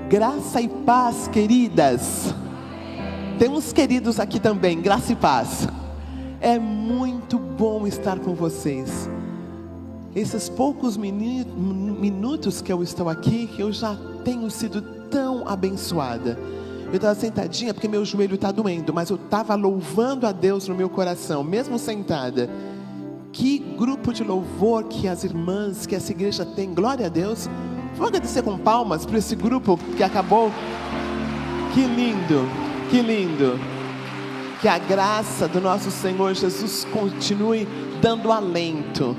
Graça e paz, queridas. Tem uns queridos aqui também, graça e paz. É muito bom estar com vocês. Esses poucos minutos que eu estou aqui, eu já tenho sido tão abençoada. Eu estava sentadinha porque meu joelho está doendo, mas eu estava louvando a Deus no meu coração, mesmo sentada. Que grupo de louvor que as irmãs, que essa igreja tem, glória a Deus. Vamos agradecer com palmas para esse grupo que acabou. Que lindo, que lindo. Que a graça do nosso Senhor Jesus continue dando alento.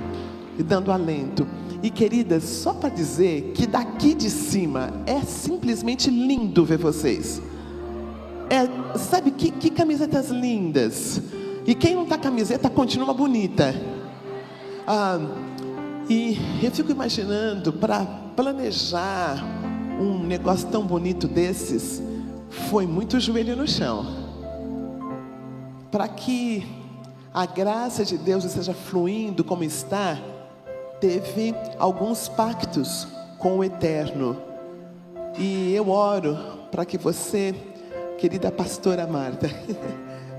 E dando alento. E queridas, só para dizer que daqui de cima é simplesmente lindo ver vocês. Sabe que camisetas lindas. E quem não está camiseta continua bonita. E eu fico imaginando, para planejar um negócio tão bonito desses, foi muito joelho no chão. Para que a graça de Deus esteja fluindo como está, teve alguns pactos com o Eterno. E eu oro para que você, querida pastora Marta,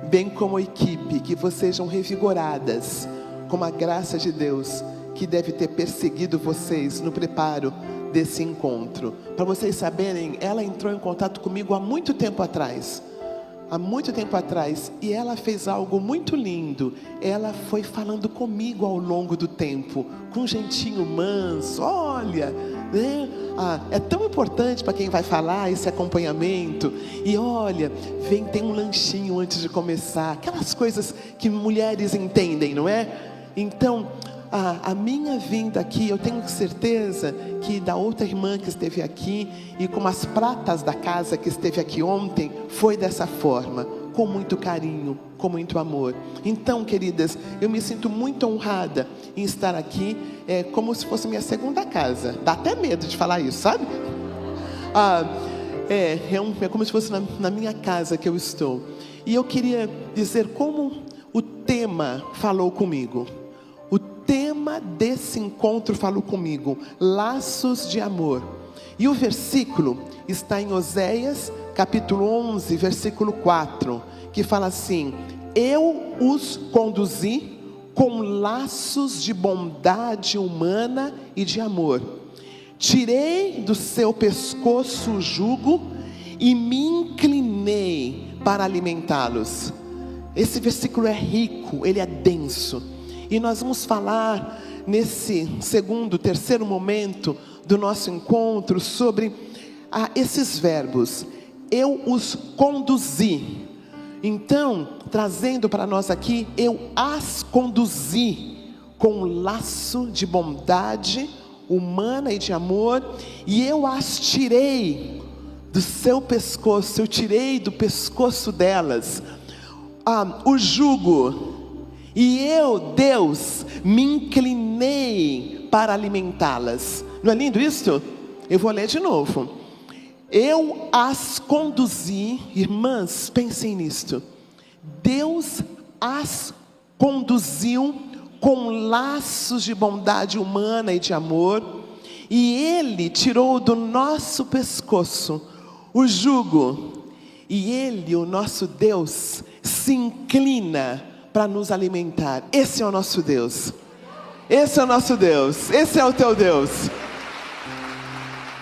bem como a equipe, que vocês sejam revigoradas com a graça de Deus, que deve ter perseguido vocês no preparo desse encontro. Para vocês saberem, ela entrou em contato comigo há muito tempo atrás. E ela fez algo muito lindo. Ela foi falando comigo ao longo do tempo, com um jeitinho manso. Olha, né? É tão importante para quem vai falar esse acompanhamento. E olha, tem um lanchinho antes de começar. Aquelas coisas que mulheres entendem, não é? Então, a minha vinda aqui, eu tenho certeza que da outra irmã que esteve aqui, e como as pratas da casa que esteve aqui ontem, foi dessa forma, com muito carinho, com muito amor. Então, queridas, eu me sinto muito honrada em estar aqui, como se fosse minha segunda casa. Dá até medo de falar isso, sabe? É como se fosse na minha casa que eu estou. E eu queria dizer como o tema falou comigo. O tema desse encontro falou comigo: laços de amor. E o versículo está em Oséias, capítulo 11, versículo 4, que fala assim: eu os conduzi com laços de bondade humana e de amor. Tirei do seu pescoço o jugo e me inclinei para alimentá-los. Esse versículo é rico, ele é denso. E nós vamos falar nesse terceiro momento do nosso encontro sobre esses verbos. Eu os conduzi. Então, trazendo para nós aqui, eu as conduzi com um laço de bondade humana e de amor, e eu as tirei do seu pescoço, eu tirei do pescoço delas o jugo. E eu, Deus, me inclinei para alimentá-las. Não é lindo isso? Eu vou ler de novo. Eu as conduzi. Irmãs, pensem nisto. Deus as conduziu com laços de bondade humana e de amor. E Ele tirou do nosso pescoço o jugo. E Ele, o nosso Deus, se inclina para nos alimentar. Esse é o nosso Deus. Esse é o nosso Deus. Esse é o teu Deus.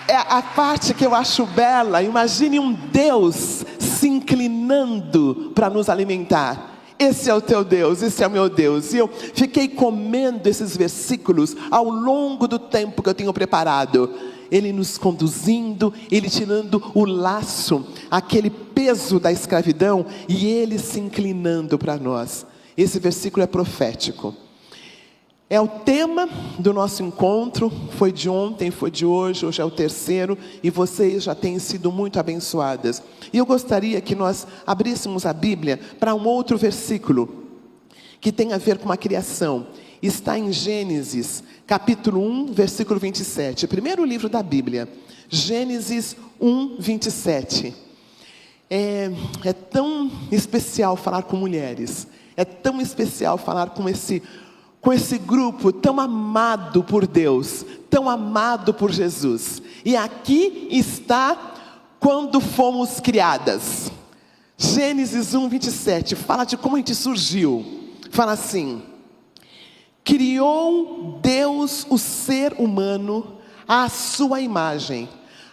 É a parte que eu acho bela. Imagine um Deus se inclinando para nos alimentar. Esse é o teu Deus, esse é o meu Deus. E eu fiquei comendo esses versículos ao longo do tempo que eu tenho preparado. Ele nos conduzindo, Ele tirando o laço, aquele peso da escravidão, e Ele se inclinando para nós. Esse versículo é profético. É o tema do nosso encontro. Foi de ontem, foi de hoje é o terceiro. E vocês já têm sido muito abençoadas. E eu gostaria que nós abríssemos a Bíblia para um outro versículo que tem a ver com a criação. Está em Gênesis, capítulo 1, versículo 27. Primeiro livro da Bíblia. Gênesis 1, 27. É tão especial falar com mulheres. É tão especial falar com esse grupo tão amado por Deus, tão amado por Jesus. E aqui está quando fomos criadas. Gênesis 1:27 fala de como a gente surgiu. Fala assim: criou Deus o ser humano à sua imagem.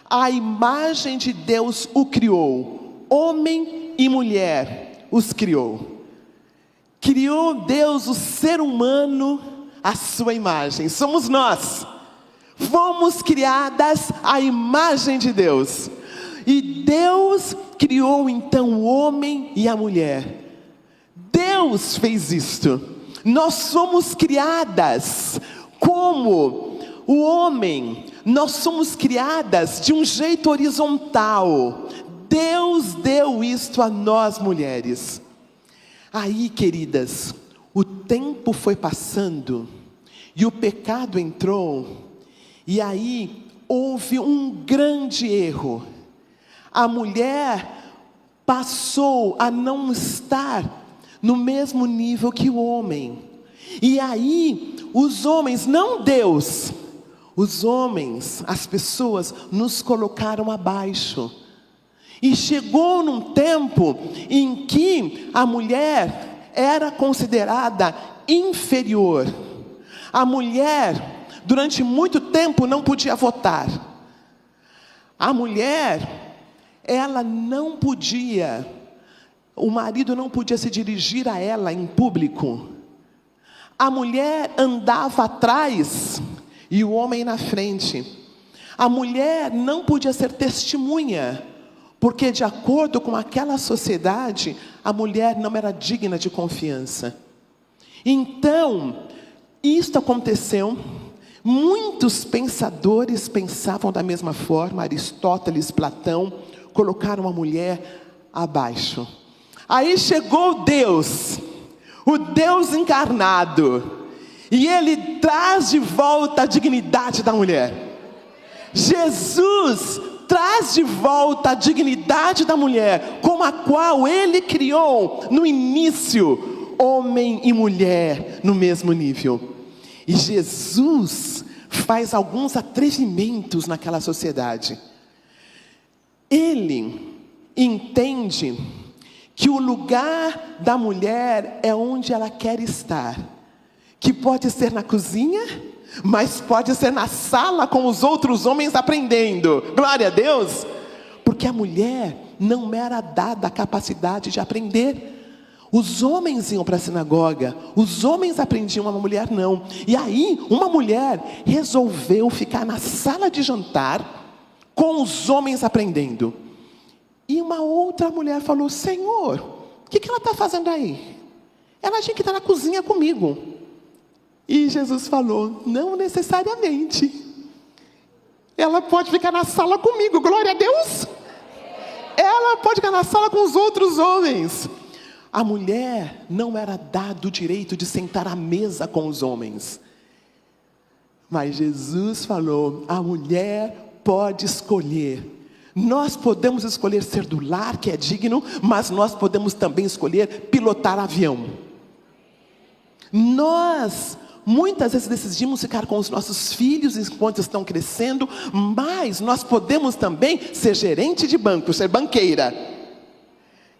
A imagem de Deus o criou. Homem e mulher os criou. Criou Deus o ser humano à sua imagem. Somos nós. Fomos criadas à imagem de Deus. E Deus criou então o homem e a mulher. Deus fez isto. Nós somos criadas como o homem. Nós somos criadas de um jeito horizontal. Deus deu isto a nós mulheres. Aí, queridas, o tempo foi passando e o pecado entrou. E aí houve um grande erro. A mulher passou a não estar no mesmo nível que o homem. E aí os homens, não Deus, os homens, as pessoas nos colocaram abaixo. E chegou num tempo em que a mulher era considerada inferior. A mulher, durante muito tempo, não podia votar. A mulher, ela não podia, o marido não podia se dirigir a ela em público. A mulher andava atrás e o homem na frente. A mulher não podia ser testemunha, porque de acordo com aquela sociedade, a mulher não era digna de confiança. Então, isto aconteceu. Muitos pensadores pensavam da mesma forma. Aristóteles, Platão, colocaram a mulher abaixo. Aí chegou Deus, o Deus encarnado, e Ele traz de volta a dignidade da mulher. Jesus traz de volta a dignidade da mulher, como a qual Ele criou no início, homem e mulher no mesmo nível. E Jesus faz alguns atrevimentos naquela sociedade. Ele entende que o lugar da mulher é onde ela quer estar, que pode ser na cozinha, mas pode ser na sala com os outros homens aprendendo. Glória a Deus! Porque a mulher não era dada a capacidade de aprender. Os homens iam para a sinagoga, os homens aprendiam, uma mulher não. E aí, uma mulher resolveu ficar na sala de jantar com os homens aprendendo. E uma outra mulher falou: Senhor, o que ela está fazendo aí? Ela tinha que estar na cozinha comigo. E Jesus falou: não necessariamente. Ela pode ficar na sala comigo, glória a Deus. Ela pode ficar na sala com os outros homens. A mulher não era dado o direito de sentar à mesa com os homens. Mas Jesus falou: a mulher pode escolher. Nós podemos escolher ser do lar, que é digno, mas nós podemos também escolher pilotar avião. Nós muitas vezes decidimos ficar com os nossos filhos enquanto estão crescendo, mas nós podemos também ser gerente de banco, ser banqueira.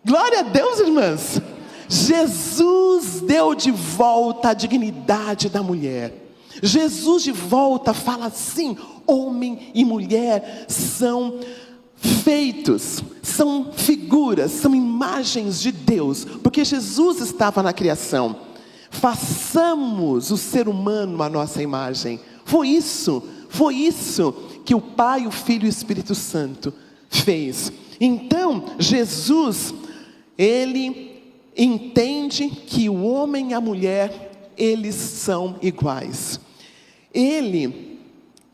Glória a Deus, irmãs. Jesus deu de volta a dignidade da mulher. Jesus de volta fala assim: homem e mulher são feitos, são figuras, são imagens de Deus, porque Jesus estava na criação. Façamos o ser humano à nossa imagem. Foi isso que o Pai, o Filho e o Espírito Santo fez. Então, Jesus, Ele entende que o homem e a mulher, eles são iguais. Ele,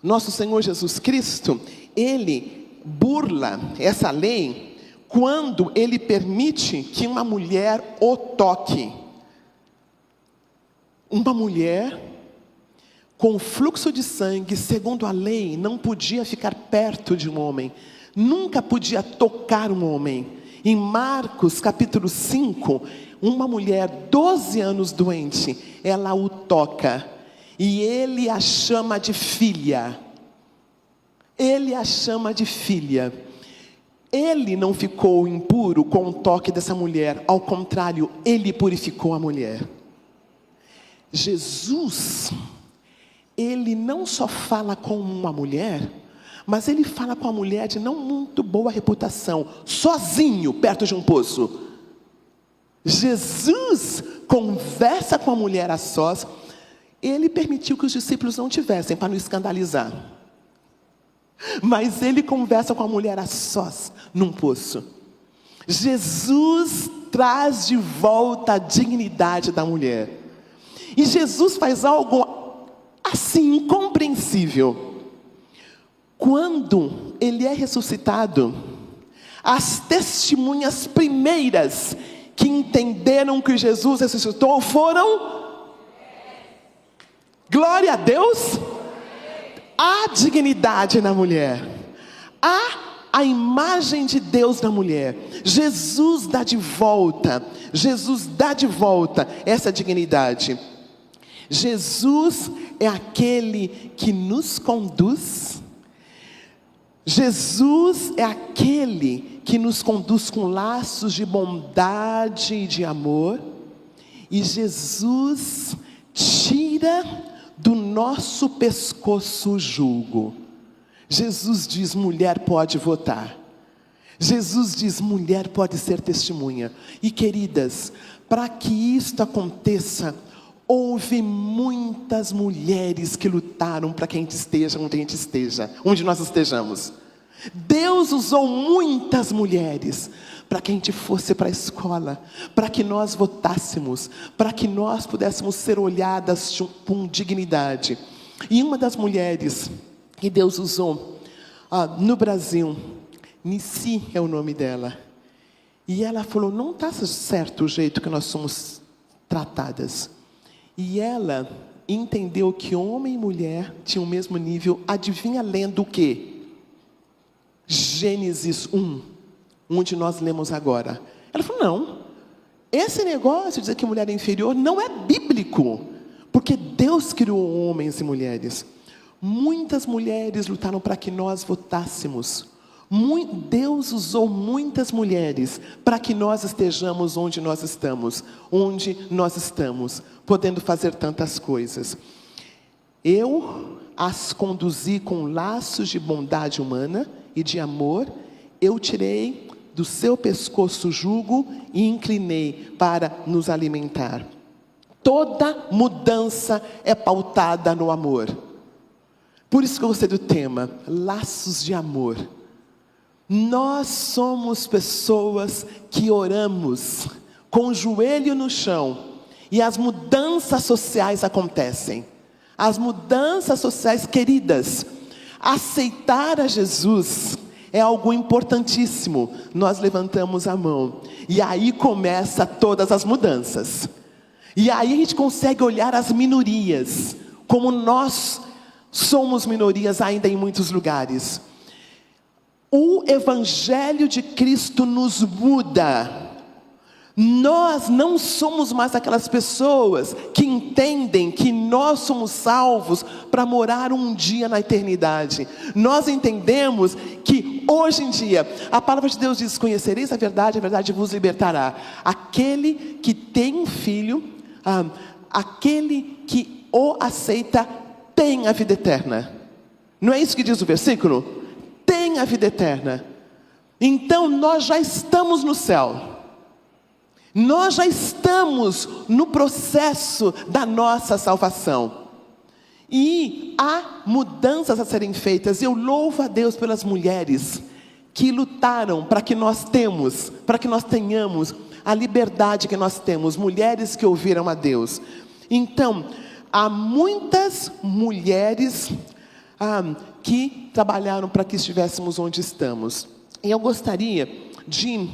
nosso Senhor Jesus Cristo, Ele burla essa lei quando Ele permite que uma mulher o toque. Uma mulher com fluxo de sangue, segundo a lei, não podia ficar perto de um homem, nunca podia tocar um homem. Em Marcos capítulo 5, uma mulher 12 anos doente, ela o toca, e ele a chama de filha. Ele a chama de filha. Ele não ficou impuro com o toque dessa mulher. Ao contrário, ele purificou a mulher. Jesus, ele não só fala com uma mulher, mas ele fala com a mulher de não muito boa reputação, sozinho, perto de um poço. Jesus conversa com a mulher a sós. Ele permitiu que os discípulos não tivessem, para não escandalizar. Mas ele conversa com a mulher a sós, num poço. Jesus traz de volta a dignidade da mulher. E Jesus faz algo assim, incompreensível. Quando ele é ressuscitado, as testemunhas primeiras que entenderam que Jesus ressuscitou foram... Glória a Deus! Há dignidade na mulher. Há a imagem de Deus na mulher. Jesus dá de volta. Jesus dá de volta essa dignidade. Jesus é aquele que nos conduz. Jesus é aquele que nos conduz com laços de bondade e de amor. E Jesus tira do nosso pescoço o jugo. Jesus diz: mulher pode votar. Jesus diz: mulher pode ser testemunha. E queridas, para que isto aconteça, houve muitas mulheres que lutaram para que a gente esteja onde a gente esteja, onde nós estejamos. Deus usou muitas mulheres para que a gente fosse para a escola, para que nós votássemos, para que nós pudéssemos ser olhadas com dignidade. E uma das mulheres que Deus usou no Brasil, Nissi é o nome dela, e ela falou: não está certo o jeito que nós somos tratadas. E ela entendeu que homem e mulher tinham o mesmo nível. Adivinha lendo o quê? Gênesis 1, onde nós lemos agora. Ela falou: não, esse negócio de dizer que mulher é inferior não é bíblico, porque Deus criou homens e mulheres. Muitas mulheres lutaram para que nós votássemos. Deus usou muitas mulheres para que nós estejamos onde nós estamos, podendo fazer tantas coisas. Eu as conduzi com laços de bondade humana e de amor. Eu tirei do seu pescoço o jugo e inclinei para nos alimentar. Toda mudança é pautada no amor. Por isso que eu gostei do tema, laços de amor. Nós somos pessoas que oramos com o joelho no chão e as mudanças sociais acontecem. As mudanças sociais, queridas, aceitar a Jesus é algo importantíssimo. Nós levantamos a mão e aí começa todas as mudanças. E aí a gente consegue olhar as minorias, como nós somos minorias ainda em muitos lugares. O Evangelho de Cristo nos muda. Nós não somos mais aquelas pessoas que entendem que nós somos salvos para morar um dia na eternidade. Nós entendemos que hoje em dia, a palavra de Deus diz: conhecereis a verdade vos libertará. Aquele que tem um filho, aquele que o aceita, tem a vida eterna. Não é isso que diz o versículo? Tem a vida eterna. Então nós já estamos no céu. Nós já estamos no processo da nossa salvação. E há mudanças a serem feitas. Eu louvo a Deus pelas mulheres que lutaram para que nós tenhamos a liberdade que nós temos. Mulheres que ouviram a Deus. Então, há muitas mulheres que trabalharam para que estivéssemos onde estamos. E eu gostaria de,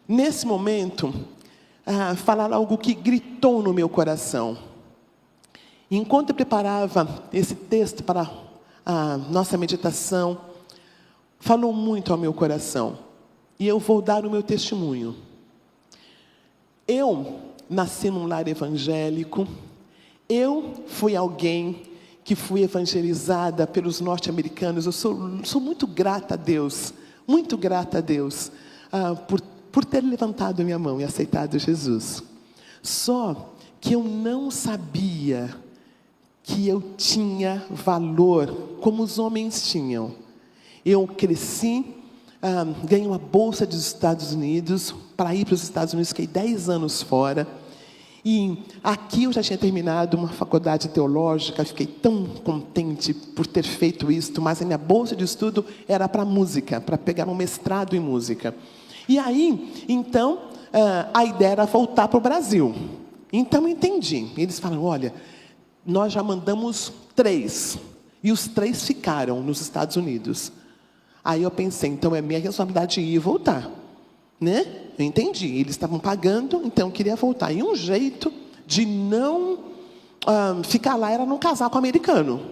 nesse momento, falar algo que gritou no meu coração. Enquanto eu preparava esse texto para a nossa meditação, falou muito ao meu coração. E eu vou dar o meu testemunho. Eu nasci num lar evangélico. Eu fui alguém que fui evangelizada pelos norte-americanos. Eu sou muito grata a Deus muito grata a Deus por ter levantado minha mão e aceitado Jesus. Só que eu não sabia que eu tinha valor como os homens tinham. Eu cresci, ganhei uma bolsa dos Estados Unidos, para ir para os Estados Unidos, fiquei 10 anos fora. E aqui eu já tinha terminado uma faculdade teológica, fiquei tão contente por ter feito isso, mas a minha bolsa de estudo era para música, para pegar um mestrado em música. E aí, então, a ideia era voltar para o Brasil. Então eu entendi. Eles falaram, olha, nós já mandamos 3, e os 3 ficaram nos Estados Unidos. Aí eu pensei, então é minha responsabilidade ir e voltar, né? Eu entendi, eles estavam pagando, então eu queria voltar. E um jeito de não ficar lá era não casar com americano.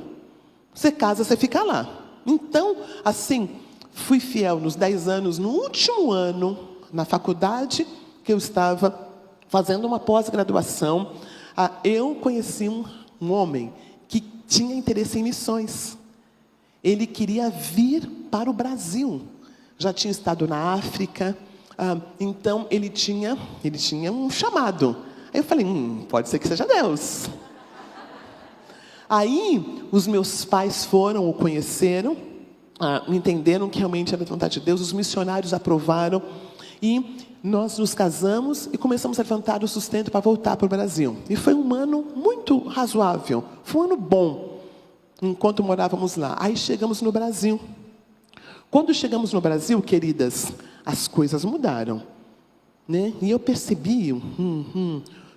Você casa, você fica lá. Então, assim, fui fiel nos 10 anos. No último ano, na faculdade que eu estava fazendo uma pós-graduação, eu conheci um homem que tinha interesse em missões. Ele queria vir para o Brasil. Já tinha estado na África. Então, ele tinha um chamado. Aí eu falei, pode ser que seja Deus. Aí, os meus pais foram, o conheceram, entenderam que realmente era a vontade de Deus. Os missionários aprovaram. E nós nos casamos e começamos a levantar o sustento para voltar para o Brasil. E foi um ano muito razoável. Foi um ano bom, enquanto morávamos lá. Aí chegamos no Brasil. Quando chegamos no Brasil, queridas, as coisas mudaram, né? E eu percebi,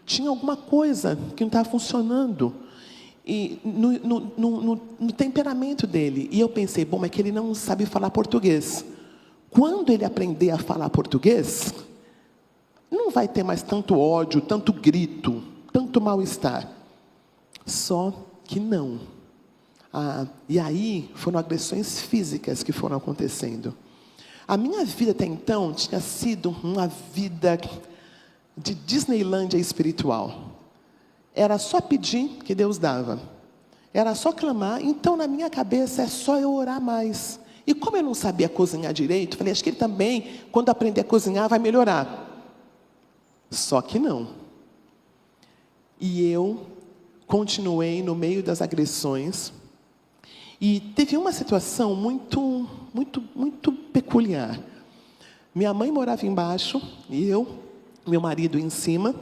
tinha alguma coisa que não estava funcionando e no temperamento dele. E eu pensei, bom, é que ele não sabe falar português. Quando ele aprender a falar português, não vai ter mais tanto ódio, tanto grito, tanto mal-estar. Só que não. E aí foram agressões físicas que foram acontecendo. A minha vida até então tinha sido uma vida de Disneylândia espiritual. Era só pedir que Deus dava. Era só clamar. Então, na minha cabeça, é só eu orar mais. E como eu não sabia cozinhar direito, falei, acho que ele também, quando aprender a cozinhar, vai melhorar. Só que não. E eu continuei no meio das agressões. E teve uma situação muito peculiar. Minha mãe morava embaixo, e meu marido em cima.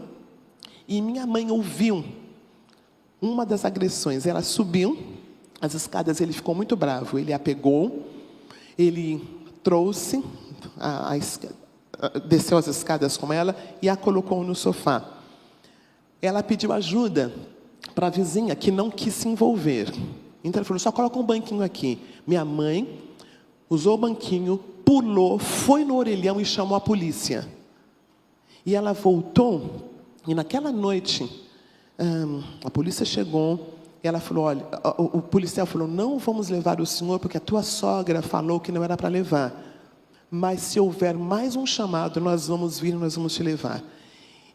E minha mãe ouviu uma das agressões. Ela subiu as escadas, ele ficou muito bravo. Ele a pegou, ele trouxe, desceu as escadas com ela e a colocou no sofá. Ela pediu ajuda para a vizinha, que não quis se envolver. Então ela falou, só coloca um banquinho aqui. Minha mãe usou o banquinho, pulou, foi no orelhão e chamou a polícia. E ela voltou, e naquela noite, a polícia chegou, e ela falou, olha, o policial falou, não vamos levar o senhor, porque a tua sogra falou que não era para levar. Mas se houver mais um chamado, nós vamos vir, nós vamos te levar.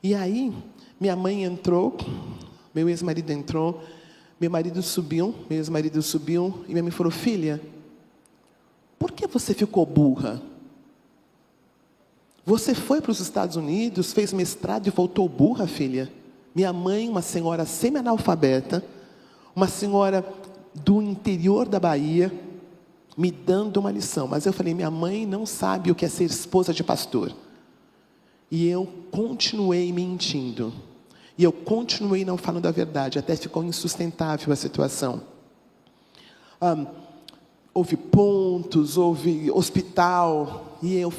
E aí, minha mãe entrou, meu ex-marido entrou, meu ex-marido subiu, e minha mãe falou, filha, por que você ficou burra? Você foi para os Estados Unidos, fez mestrado e voltou burra, filha? Minha mãe, uma senhora semi-analfabeta, uma senhora do interior da Bahia, me dando uma lição. Mas eu falei, minha mãe não sabe o que é ser esposa de pastor. E eu continuei mentindo. E eu continuei não falando a verdade, até ficou insustentável a situação. Houve pontos, houve hospital, e eu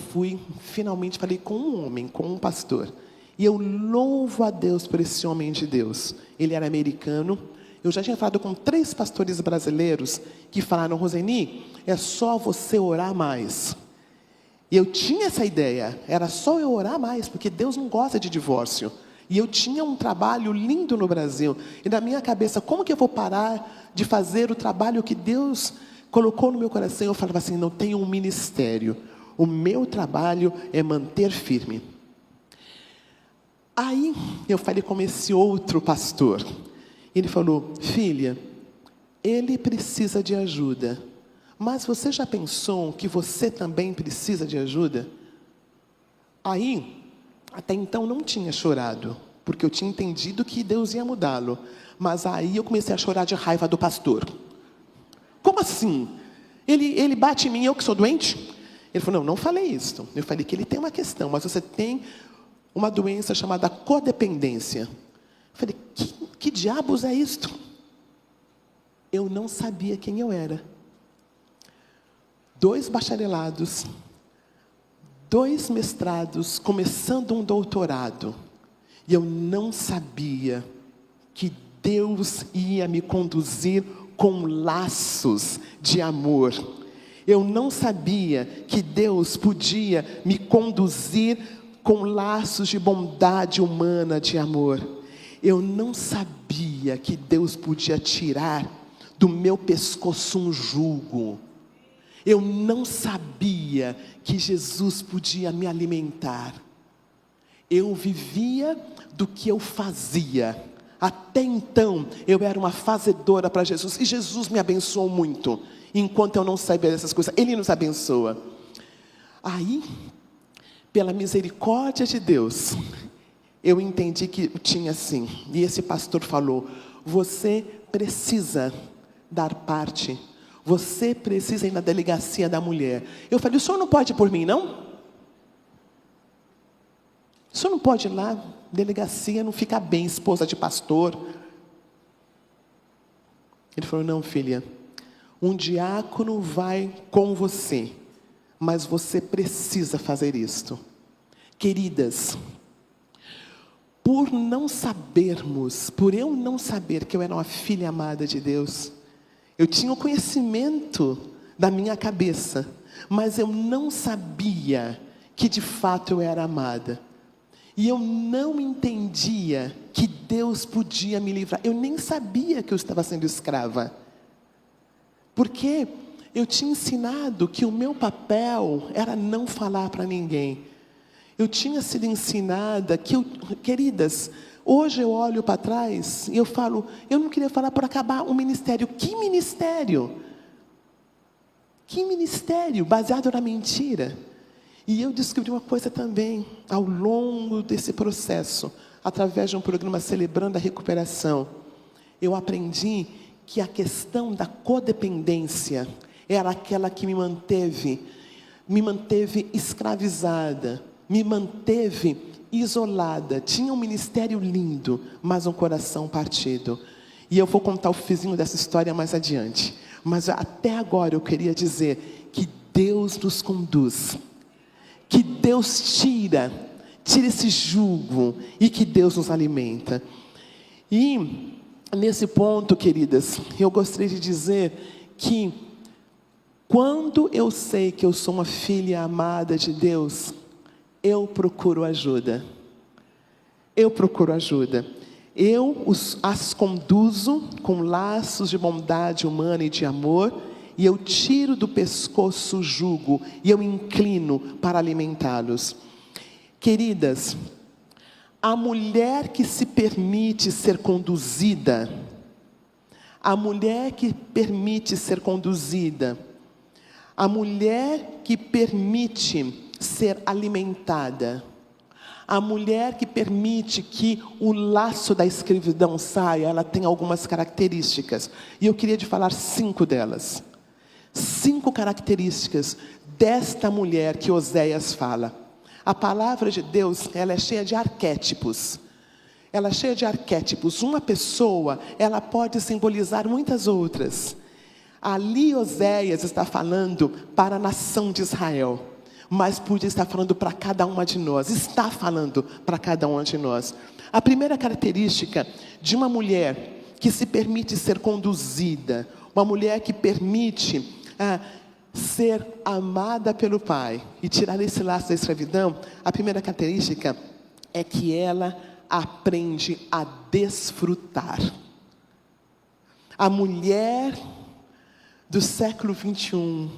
finalmente falei com um homem, com um pastor. E eu louvo a Deus por esse homem de Deus. Ele era americano. Eu já tinha falado com 3 pastores brasileiros que falaram, Roseni, é só você orar mais. E eu tinha essa ideia, era só eu orar mais, porque Deus não gosta de divórcio. E eu tinha um trabalho lindo no Brasil. E na minha cabeça, como que eu vou parar de fazer o trabalho que Deus colocou no meu coração? Eu falava assim, não tenho um ministério. O meu trabalho é manter firme. Aí eu falei com esse outro pastor. Ele falou, filha, ele precisa de ajuda. Mas você já pensou que você também precisa de ajuda? Aí, até então não tinha chorado, porque eu tinha entendido que Deus ia mudá-lo. Mas aí eu comecei a chorar de raiva do pastor. Como assim? Ele bate em mim, eu que sou doente? Ele falou, não falei isso. Eu falei que ele tem uma questão, mas você tem uma doença chamada codependência. Eu falei, que diabos é isto? Eu não sabia quem eu era. 2 bacharelados, 2 mestrados, começando um doutorado. E eu não sabia que Deus ia me conduzir com laços de amor. Eu não sabia que Deus podia me conduzir com laços de bondade humana, de amor. Eu não sabia que Deus podia tirar do meu pescoço um jugo. Eu não sabia que Jesus podia me alimentar. Eu vivia do que eu fazia. Até então, eu era uma fazedora para Jesus. E Jesus me abençoou muito. Enquanto eu não sabia dessas coisas, Ele nos abençoa. Aí, pela misericórdia de Deus, eu entendi que tinha sim. E esse pastor falou, você precisa dar parte. Você precisa ir na delegacia da mulher. Eu falei, o senhor não pode ir por mim, não? O senhor não pode ir lá, delegacia não fica bem, esposa de pastor. Ele falou, não, filha, um diácono vai com você, mas você precisa fazer isto. Queridas, por não sabermos, por eu não saber que eu era uma filha amada de Deus, eu tinha o conhecimento da minha cabeça, mas eu não sabia que de fato eu era amada. E eu não entendia que Deus podia me livrar. Eu nem sabia que eu estava sendo escrava. Porque eu tinha ensinado que o meu papel era não falar para ninguém. Eu tinha sido ensinada que, queridas, hoje eu olho para trás e eu falo, eu não queria falar por acabar um ministério. Que ministério? Que ministério? Baseado na mentira. E eu descobri uma coisa também, ao longo desse processo, através de um programa Celebrando a Recuperação. Eu aprendi que a questão da codependência era aquela que me manteve escravizada, me manteve isolada. Tinha um ministério lindo, mas um coração partido. E eu vou contar o fizinho dessa história mais adiante. Mas até agora eu queria dizer que Deus nos conduz, que Deus tira esse jugo e que Deus nos alimenta. E nesse ponto, queridas, eu gostaria de dizer que quando eu sei que eu sou uma filha amada de Deus, eu procuro ajuda. Eu procuro ajuda. Eu as conduzo com laços de bondade humana e de amor, e eu tiro do pescoço o jugo, e eu inclino para alimentá-los. Queridas, a mulher que se permite ser conduzida, a mulher que permite ser conduzida, a mulher que permite ser alimentada, a mulher que permite que o laço da escravidão saia, ela tem algumas características. E eu queria te falar 5 delas. 5 características desta mulher que Oséias fala. A palavra de Deus, ela é cheia de arquétipos. Ela é cheia de arquétipos. Uma pessoa, ela pode simbolizar muitas outras. Ali Oséias está falando para a nação de Israel, mas podia estar falando para cada uma de nós. Está falando para cada uma de nós. A primeira característica de uma mulher que se permite ser conduzida, uma mulher que permite ser amada pelo Pai e tirar esse laço da escravidão, a primeira característica é que ela aprende a desfrutar. A mulher do século 21,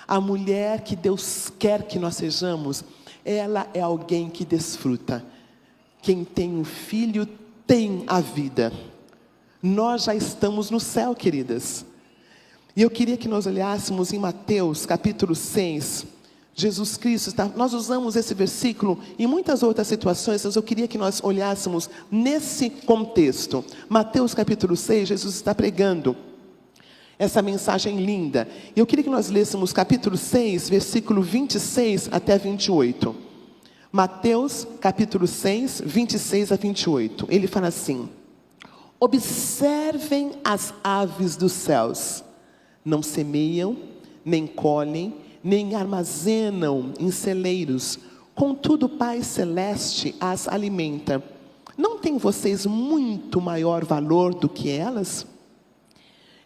a mulher que Deus quer que nós sejamos, ela é alguém que desfruta. Quem tem um filho tem a vida. Nós já estamos no céu, queridas. E eu queria que nós olhássemos em Mateus capítulo 6. Jesus Cristo, nós usamos esse versículo em muitas outras situações, mas eu queria que nós olhássemos nesse contexto. Mateus capítulo 6, Jesus está pregando essa mensagem linda. Eu queria que nós lêssemos capítulo 6, versículo 26 até 28. Mateus capítulo 6, 26 a 28. Ele fala assim: observem as aves dos céus. Não semeiam, nem colhem, nem armazenam em celeiros. Contudo, o Pai Celeste as alimenta. Não têm vocês muito maior valor do que elas?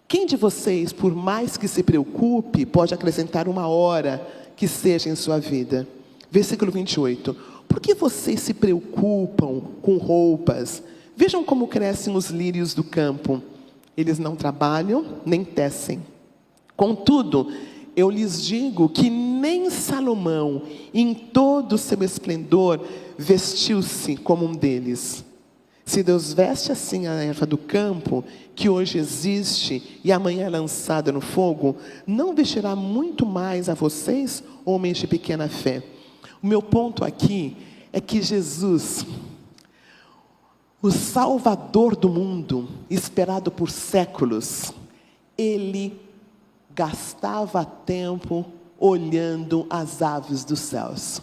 Quem de vocês, por mais que se preocupe, pode acrescentar uma hora que seja em sua vida? Versículo 28. Por que vocês se preocupam com roupas? Vejam como crescem os lírios do campo. Eles não trabalham, nem tecem. Contudo, eu lhes digo que nem Salomão, em todo o seu esplendor, vestiu-se como um deles. Se Deus veste assim a erva do campo, que hoje existe e amanhã é lançada no fogo, não vestirá muito mais a vocês, homens de pequena fé? O meu ponto aqui é que Jesus, o Salvador do mundo, esperado por séculos, Ele gastava tempo olhando as aves dos céus.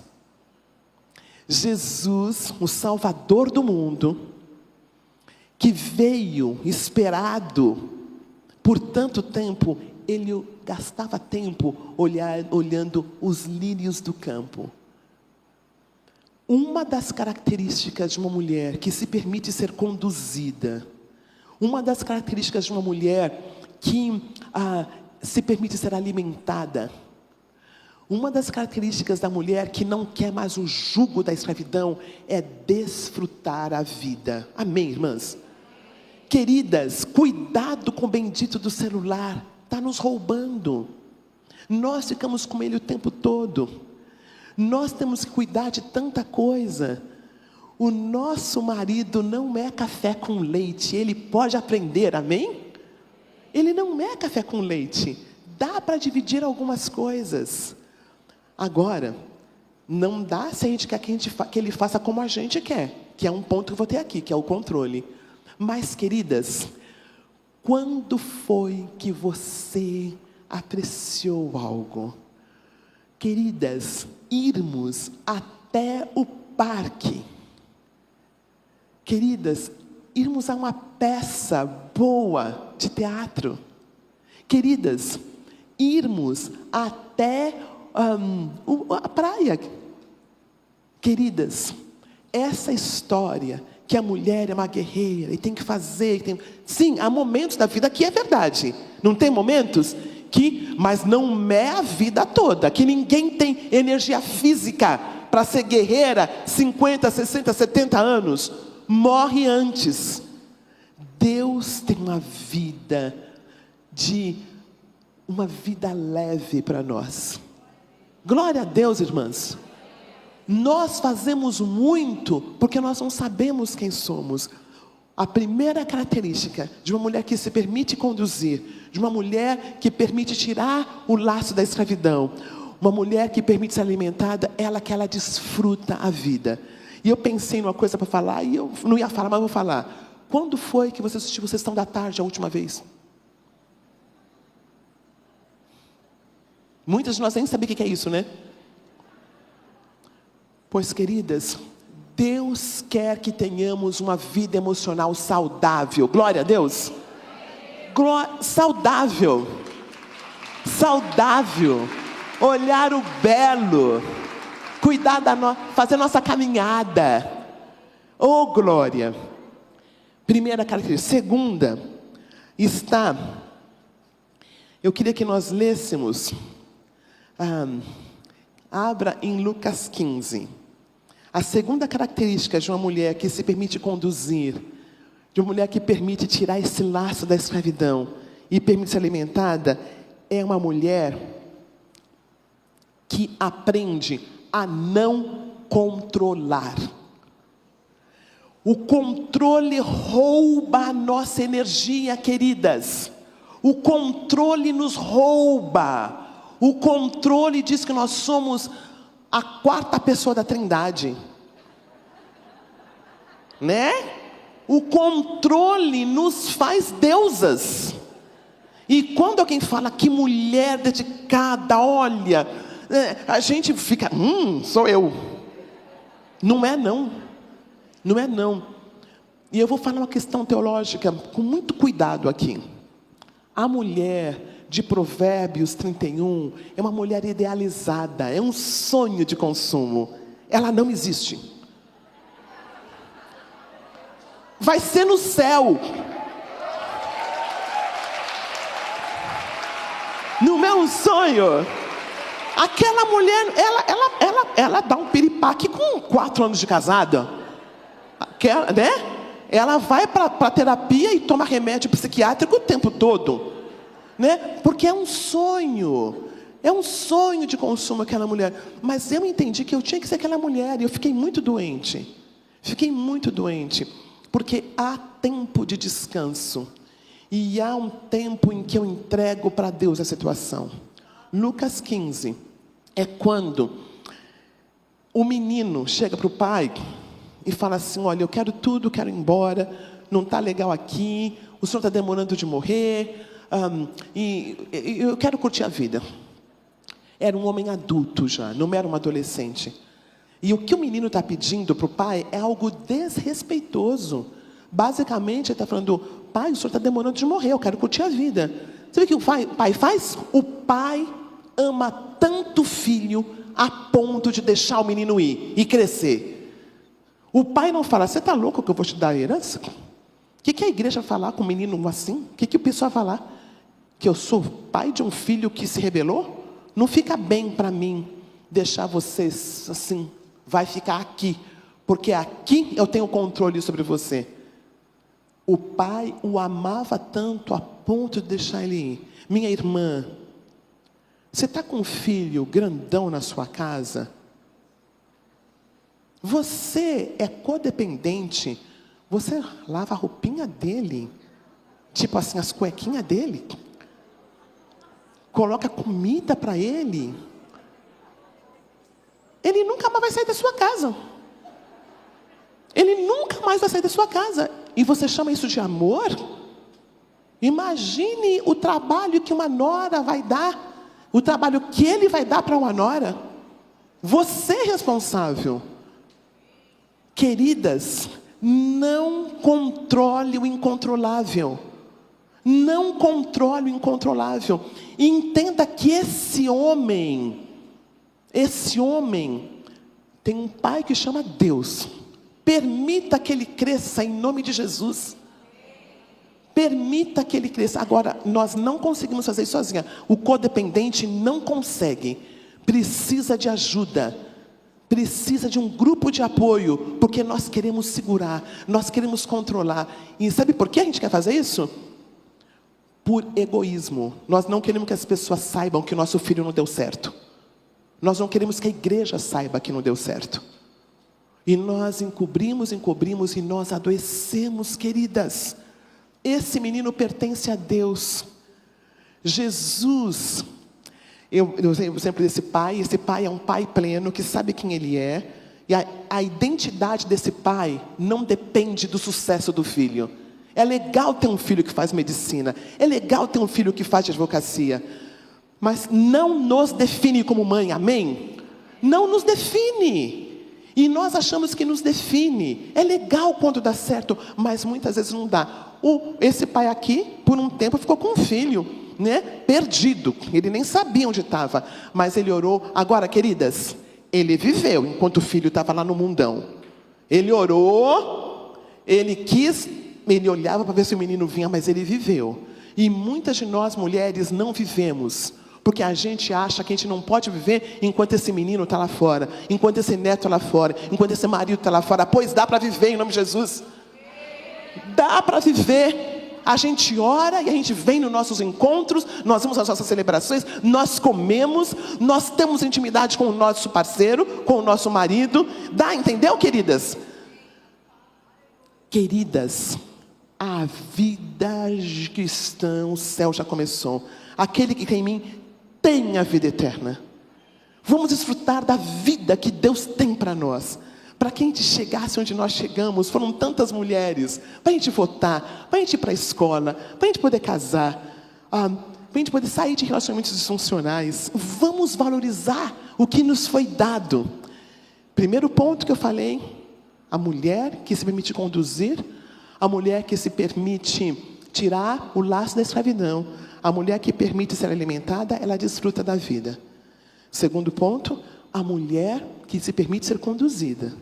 Jesus, o Salvador do mundo, que veio esperado por tanto tempo, ele gastava tempo olhando os lírios do campo. Uma das características de uma mulher que se permite ser conduzida, uma das características de uma mulher que se permite ser alimentada, uma das características da mulher que não quer mais o jugo da escravidão é desfrutar a vida. Amém, irmãs? Queridas, cuidado com o bendito do celular, está nos roubando. Nós ficamos com ele o tempo todo. Nós temos que cuidar de tanta coisa. O nosso marido não é café com leite, ele pode aprender, amém? Ele não é café com leite, dá para dividir algumas coisas. Agora, não dá se a gente quer que ele faça como a gente quer, que é um ponto que eu vou ter aqui, que é o controle. Mas, queridas, quando foi que você apreciou algo? Queridas, irmos até o parque. Queridas, irmos a uma peça boa de teatro. Queridas, irmos até a praia. Queridas, essa história que a mulher é uma guerreira e tem que fazer, sim, há momentos da vida que é verdade. Não tem momentos mas não é a vida toda, que ninguém tem energia física para ser guerreira 50, 60, 70 anos. Morre antes. Deus tem uma vida leve para nós. Glória a Deus, irmãs. Nós fazemos muito porque nós não sabemos quem somos. A primeira característica de uma mulher que se permite conduzir, de uma mulher que permite tirar o laço da escravidão, uma mulher que permite ser alimentada, que ela desfruta a vida. E eu pensei numa coisa para falar, e eu não ia falar, mas vou falar. Quando foi que você assistiu Sessão da Tarde a última vez? Muitas de nós nem sabem o que é isso, né? Pois, queridas, Deus quer que tenhamos uma vida emocional saudável. Glória a Deus. Saudável. Olhar o belo. Cuidar fazer nossa caminhada. Oh, glória. Primeira característica. Segunda, eu queria que nós lêssemos. Abra em Lucas 15. A segunda característica de uma mulher que se permite conduzir, de uma mulher que permite tirar esse laço da escravidão e permite ser alimentada, é uma mulher que aprende a não controlar. O controle rouba a nossa energia, queridas. O controle nos rouba. O controle diz que nós somos a quarta pessoa da Trindade. Né? O controle nos faz deusas. E quando alguém fala que mulher dedicada, olha, a gente fica, sou eu. Não é não. Não é não. E eu vou falar uma questão teológica com muito cuidado aqui. A mulher de Provérbios 31 é uma mulher idealizada, é um sonho de consumo. Ela não existe. Vai ser no céu. Não é um sonho. Aquela mulher, ela dá um piripaque com 4 anos de casada. Né? Ela vai para terapia e toma remédio psiquiátrico o tempo todo. Né? Porque é um sonho. É um sonho de consumo aquela mulher. Mas eu entendi que eu tinha que ser aquela mulher. E eu fiquei muito doente. Fiquei muito doente. Porque há tempo de descanso. E há um tempo em que eu entrego para Deus a situação. Lucas 15 é quando o menino chega para o pai e fala assim, olha, eu quero tudo, quero ir embora, não está legal aqui, o senhor está demorando de morrer, e eu quero curtir a vida. Era um homem adulto já, não era um adolescente. E o que o menino está pedindo para o pai é algo desrespeitoso. Basicamente, ele está falando, pai, o senhor está demorando de morrer, eu quero curtir a vida. Você vê o que o pai faz? O pai ama tanto o filho a ponto de deixar o menino ir e crescer. O pai não fala, você está louco que eu vou te dar a herança? O que a igreja vai falar com um menino assim? O que o pessoal vai falar? Que eu sou pai de um filho que se rebelou? Não fica bem para mim deixar vocês assim, vai ficar aqui, porque aqui eu tenho controle sobre você. O pai o amava tanto a ponto de deixar ele ir. Minha irmã, você está com um filho grandão na sua casa? Você é codependente? Você lava a roupinha dele? Tipo assim, as cuequinhas dele? Coloca comida para ele? Ele nunca mais vai sair da sua casa. Ele nunca mais vai sair da sua casa. E você chama isso de amor? Imagine o trabalho que uma nora vai dar. O trabalho que ele vai dar para uma nora. Você é responsável. Queridas, não controle o incontrolável. Não controle o incontrolável. E entenda que esse homem tem um pai que chama Deus. Permita que ele cresça em nome de Jesus. Permita que ele cresça. Agora, nós não conseguimos fazer isso sozinha. O codependente não consegue. Precisa de ajuda. Precisa de um grupo de apoio. Porque nós queremos segurar. Nós queremos controlar. E sabe por que a gente quer fazer isso? Por egoísmo. Nós não queremos que as pessoas saibam que o nosso filho não deu certo. Nós não queremos que a igreja saiba que não deu certo. E nós encobrimos e nós adoecemos, queridas. Esse menino pertence a Deus. Jesus, eu sempre desse pai. Esse pai é um pai pleno, que sabe quem ele é. E a identidade desse pai não depende do sucesso do filho. É legal ter um filho que faz medicina. É legal ter um filho que faz advocacia. Mas não nos define como mãe, amém? Não nos define. E nós achamos que nos define. É legal quando dá certo, mas muitas vezes não dá. Esse pai aqui, por um tempo, ficou com um filho, né? Perdido. Ele nem sabia onde estava, mas ele orou. Agora, queridas, ele viveu enquanto o filho estava lá no mundão. Ele orou, ele quis, ele olhava para ver se o menino vinha, mas ele viveu. E muitas de nós mulheres não vivemos, porque a gente acha que a gente não pode viver enquanto esse menino está lá fora, enquanto esse neto está lá fora, enquanto esse marido está lá fora. Pois dá para viver em nome de Jesus. Dá para viver. A gente ora e a gente vem nos nossos encontros, nós vamos às nossas celebrações, nós comemos, nós temos intimidade com o nosso parceiro, com o nosso marido. Dá, entendeu, queridas? Queridas, A vida cristã, o céu já começou. Aquele que crê em mim tem a vida eterna. Vamos desfrutar da vida que Deus tem para nós. Para que a gente chegasse onde nós chegamos, foram tantas mulheres, para a gente votar, para a gente ir para a escola, para a gente poder casar, para a gente poder sair de relacionamentos disfuncionais. Vamos valorizar o que nos foi dado. Primeiro ponto que eu falei, a mulher que se permite conduzir, a mulher que se permite tirar o laço da escravidão, a mulher que permite ser alimentada, ela desfruta da vida. Segundo ponto, a mulher que se permite ser conduzida,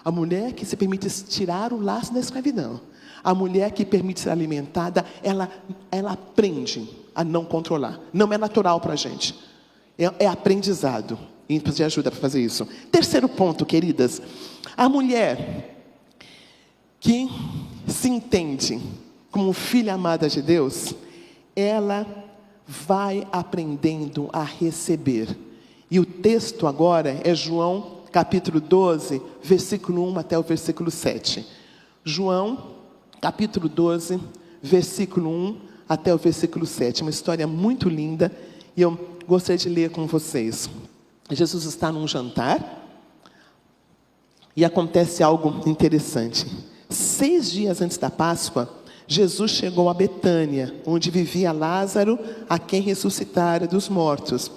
a mulher que se permite tirar o laço da escravidão, a mulher que permite ser alimentada, ela aprende a não controlar. Não é natural para a gente, é aprendizado. E a gente precisa de ajuda para fazer isso. Terceiro ponto, queridas, a mulher que se entende como filha amada de Deus, ela vai aprendendo a receber. E o texto agora é João capítulo 12, versículo 1 até o versículo 7. João capítulo 12, versículo 1 até o versículo 7. Uma história muito linda e eu gostaria de ler com vocês. Jesus está num jantar e acontece algo interessante. 6 dias antes da Páscoa, Jesus chegou a Betânia, onde vivia Lázaro, a quem ressuscitara dos mortos.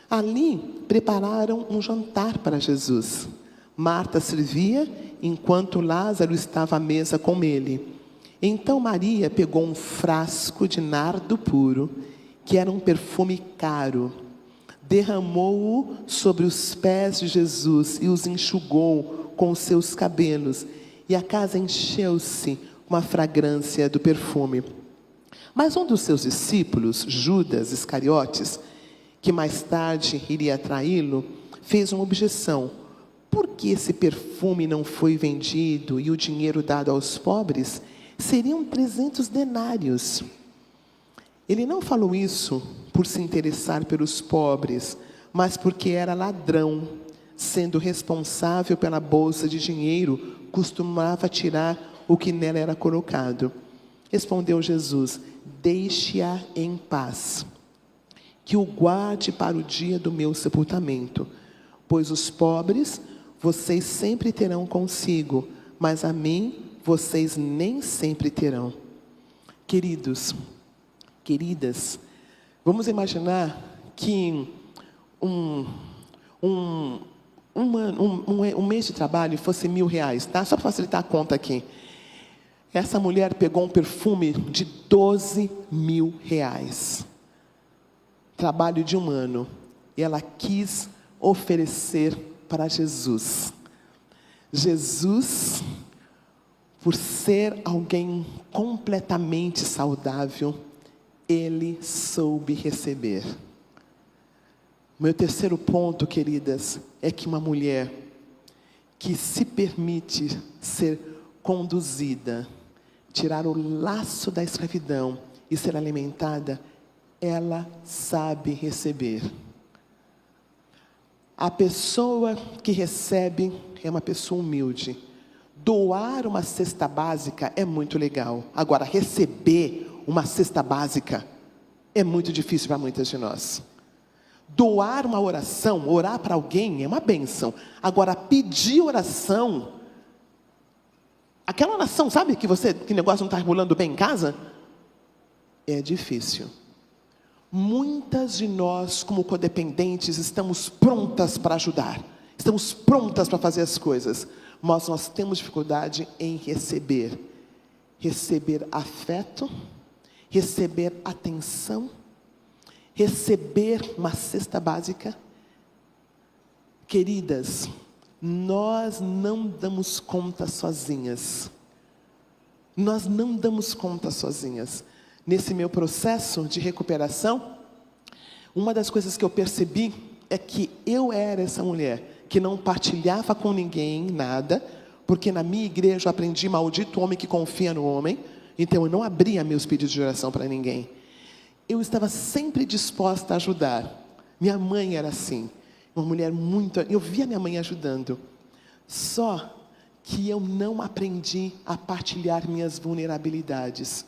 Ali prepararam um jantar para Jesus. Marta servia, enquanto Lázaro estava à mesa com ele. Então Maria pegou um frasco de nardo puro, que era um perfume caro, derramou-o sobre os pés de Jesus e os enxugou com os seus cabelos, e a casa encheu-se com a fragrância do perfume. Mas um dos seus discípulos, Judas Iscariotes, que mais tarde iria traí-lo, fez uma objeção. Por que esse perfume não foi vendido e o dinheiro dado aos pobres? Seriam 300 denários. Ele não falou isso por se interessar pelos pobres, mas porque era ladrão. Sendo responsável pela bolsa de dinheiro, costumava tirar o que nela era colocado. Respondeu Jesus: deixe-a em paz, que o guarde para o dia do meu sepultamento. Pois os pobres vocês sempre terão consigo, mas a mim vocês nem sempre terão. Queridos, queridas, vamos imaginar que um mês de trabalho fosse R$1.000, tá? Só para facilitar a conta aqui. Essa mulher pegou um perfume de R$12.000. Trabalho de um ano. E ela quis oferecer para Jesus. Jesus, por ser alguém completamente saudável, ele soube receber. Meu terceiro ponto, queridas, é que uma mulher que se permite ser conduzida, tirar o laço da escravidão e ser alimentada, ela sabe receber. A pessoa que recebe é uma pessoa humilde. Doar uma cesta básica é muito legal. Agora, receber uma cesta básica é muito difícil para muitas de nós. Doar uma oração, orar para alguém é uma bênção. Agora, pedir oração, aquela oração, sabe que o negócio não está rolando bem em casa? É difícil. Muitas de nós, como codependentes, estamos prontas para ajudar. Estamos prontas para fazer as coisas. Mas nós temos dificuldade em receber. Receber afeto, receber atenção, receber uma cesta básica. Queridas, nós não damos conta sozinhas. Nós não damos conta sozinhas. Nesse meu processo de recuperação, uma das coisas que eu percebi é que eu era essa mulher que não partilhava com ninguém nada, porque na minha igreja eu aprendi: maldito o homem que confia no homem. Então eu não abria meus pedidos de oração para ninguém. Eu estava sempre disposta a ajudar. Minha mãe era assim, uma mulher muito... Eu via minha mãe ajudando. Só que eu não aprendi a partilhar minhas vulnerabilidades.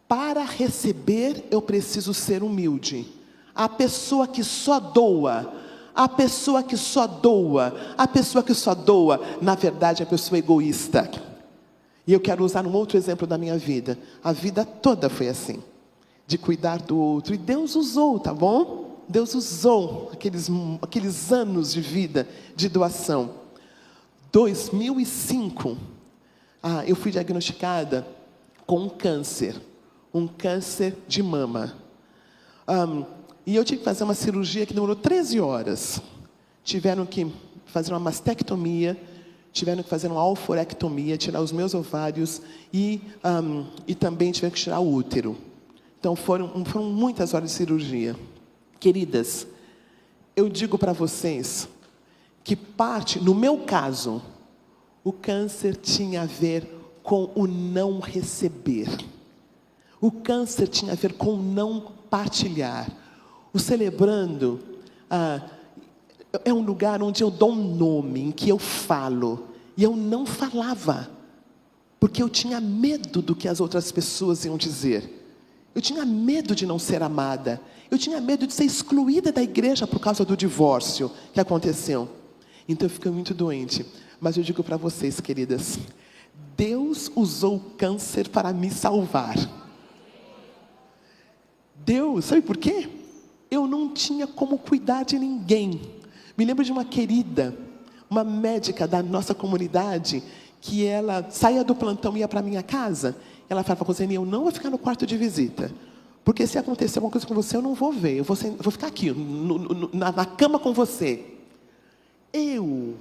Para receber, eu preciso ser humilde. A pessoa que só doa, na verdade é a pessoa egoísta. E eu quero usar um outro exemplo da minha vida. A vida toda foi assim, de cuidar do outro. E Deus usou, tá bom? Deus usou aqueles anos de vida, de doação. 2005, eu fui diagnosticada com um câncer de mama. E eu tive que fazer uma cirurgia que demorou 13 horas. Tiveram que fazer uma mastectomia, tiveram que fazer uma alforectomia, tirar os meus ovários e também tiveram que tirar o útero. Então foram muitas horas de cirurgia. Queridas, eu digo para vocês que no meu caso, o câncer tinha a ver com o não receber. O câncer tinha a ver com o não partilhar. O celebrando é um lugar onde eu dou um nome, em que eu falo. E eu não falava, porque eu tinha medo do que as outras pessoas iam dizer. Eu tinha medo de não ser amada. Eu tinha medo de ser excluída da igreja por causa do divórcio que aconteceu. Então eu fiquei muito doente. Mas eu digo para vocês, queridas, Deus usou o câncer para me salvar. Deus, sabe por quê? Eu não tinha como cuidar de ninguém. Me lembro de uma querida, uma médica da nossa comunidade, que ela saía do plantão e ia para a minha casa. Ela falava, Rosane, eu não vou ficar no quarto de visita, porque se acontecer alguma coisa com você, eu não vou ver. Eu vou ficar aqui, na cama com você. Eu,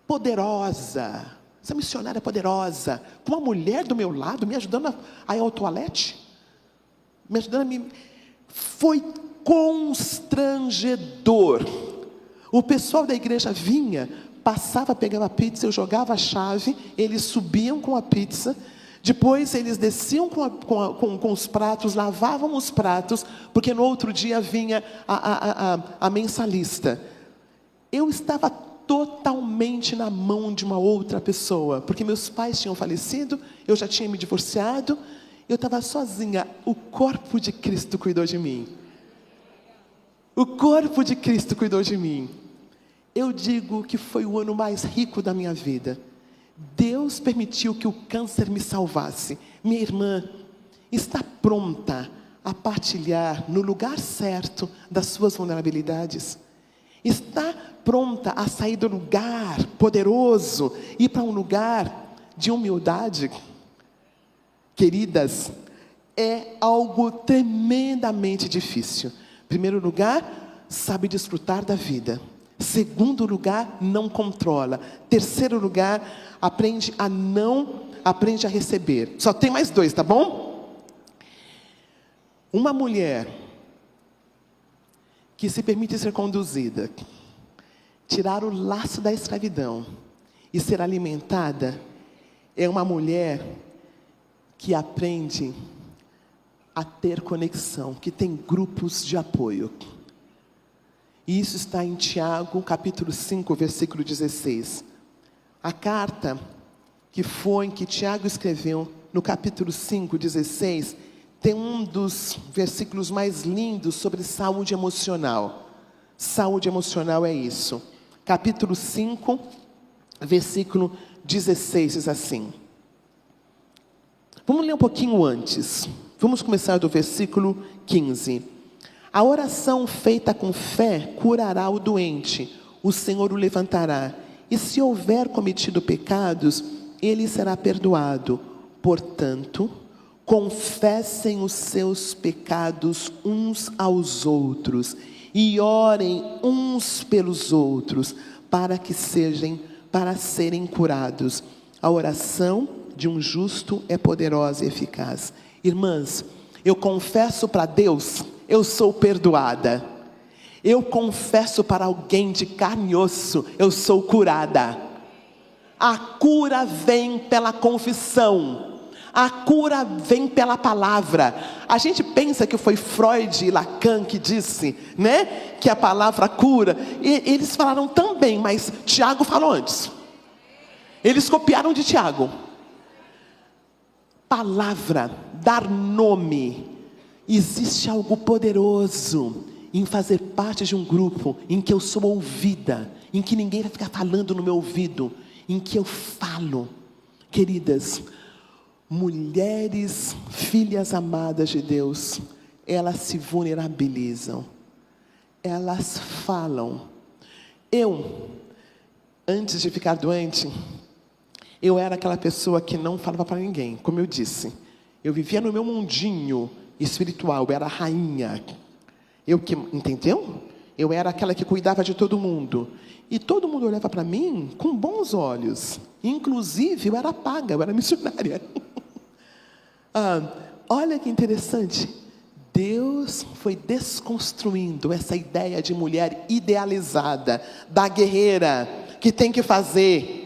poderosa, essa missionária poderosa, com uma mulher do meu lado, me ajudando a ir ao toalete, me ajudando a me... Foi constrangedor. O pessoal da igreja vinha, passava, pegava a pizza, eu jogava a chave, eles subiam com a pizza, depois eles desciam com os pratos, lavavam os pratos, porque no outro dia vinha a mensalista. Eu estava totalmente na mão de uma outra pessoa, porque meus pais tinham falecido, eu já tinha me divorciado, eu estava sozinha. O corpo de Cristo cuidou de mim. O corpo de Cristo cuidou de mim. Eu digo que foi o ano mais rico da minha vida. Deus permitiu que o câncer me salvasse. Minha irmã está pronta a partilhar no lugar certo das suas vulnerabilidades. Está pronta a sair do lugar poderoso e ir para um lugar de humildade. Queridas, é algo tremendamente difícil. Primeiro lugar, sabe desfrutar da vida. Segundo lugar, não controla. Terceiro lugar, aprende a receber. Só tem mais 2, tá bom? Uma mulher que se permite ser conduzida, tirar o laço da escravidão e ser alimentada, é uma mulher que aprende a ter conexão, que tem grupos de apoio. E isso está em Tiago, capítulo 5, versículo 16. A carta que Tiago escreveu, no capítulo 5, 16, tem um dos versículos mais lindos sobre saúde emocional. Saúde emocional é isso. Capítulo 5, versículo 16, diz assim. Vamos ler um pouquinho antes. Vamos começar do versículo 15. A oração feita com fé curará o doente. O Senhor o levantará. E se houver cometido pecados, ele será perdoado. Portanto, confessem os seus pecados uns aos outros e orem uns pelos outros para serem curados. A oração de um justo é poderosa e eficaz. Irmãs, eu confesso para Deus, eu sou perdoada. Eu confesso para alguém de carne e osso, eu sou curada. A cura vem pela confissão. A cura vem pela palavra. A gente pensa que foi Freud e Lacan que disse, né, que a palavra cura. E eles falaram também, mas Tiago falou antes. Eles copiaram de Tiago. Palavra, dar nome. Existe algo poderoso em fazer parte de um grupo em que eu sou ouvida, em que ninguém vai ficar falando no meu ouvido, em que eu falo. Queridas, mulheres, filhas amadas de Deus, elas se vulnerabilizam, elas falam. Eu, antes de ficar doente, eu era aquela pessoa que não falava para ninguém, como eu disse. Eu vivia no meu mundinho espiritual, eu era a rainha. Entendeu? Eu era aquela que cuidava de todo mundo. E todo mundo olhava para mim com bons olhos. Inclusive, eu era paga, eu era missionária. Olha que interessante. Deus foi desconstruindo essa ideia de mulher idealizada, da guerreira, que tem que fazer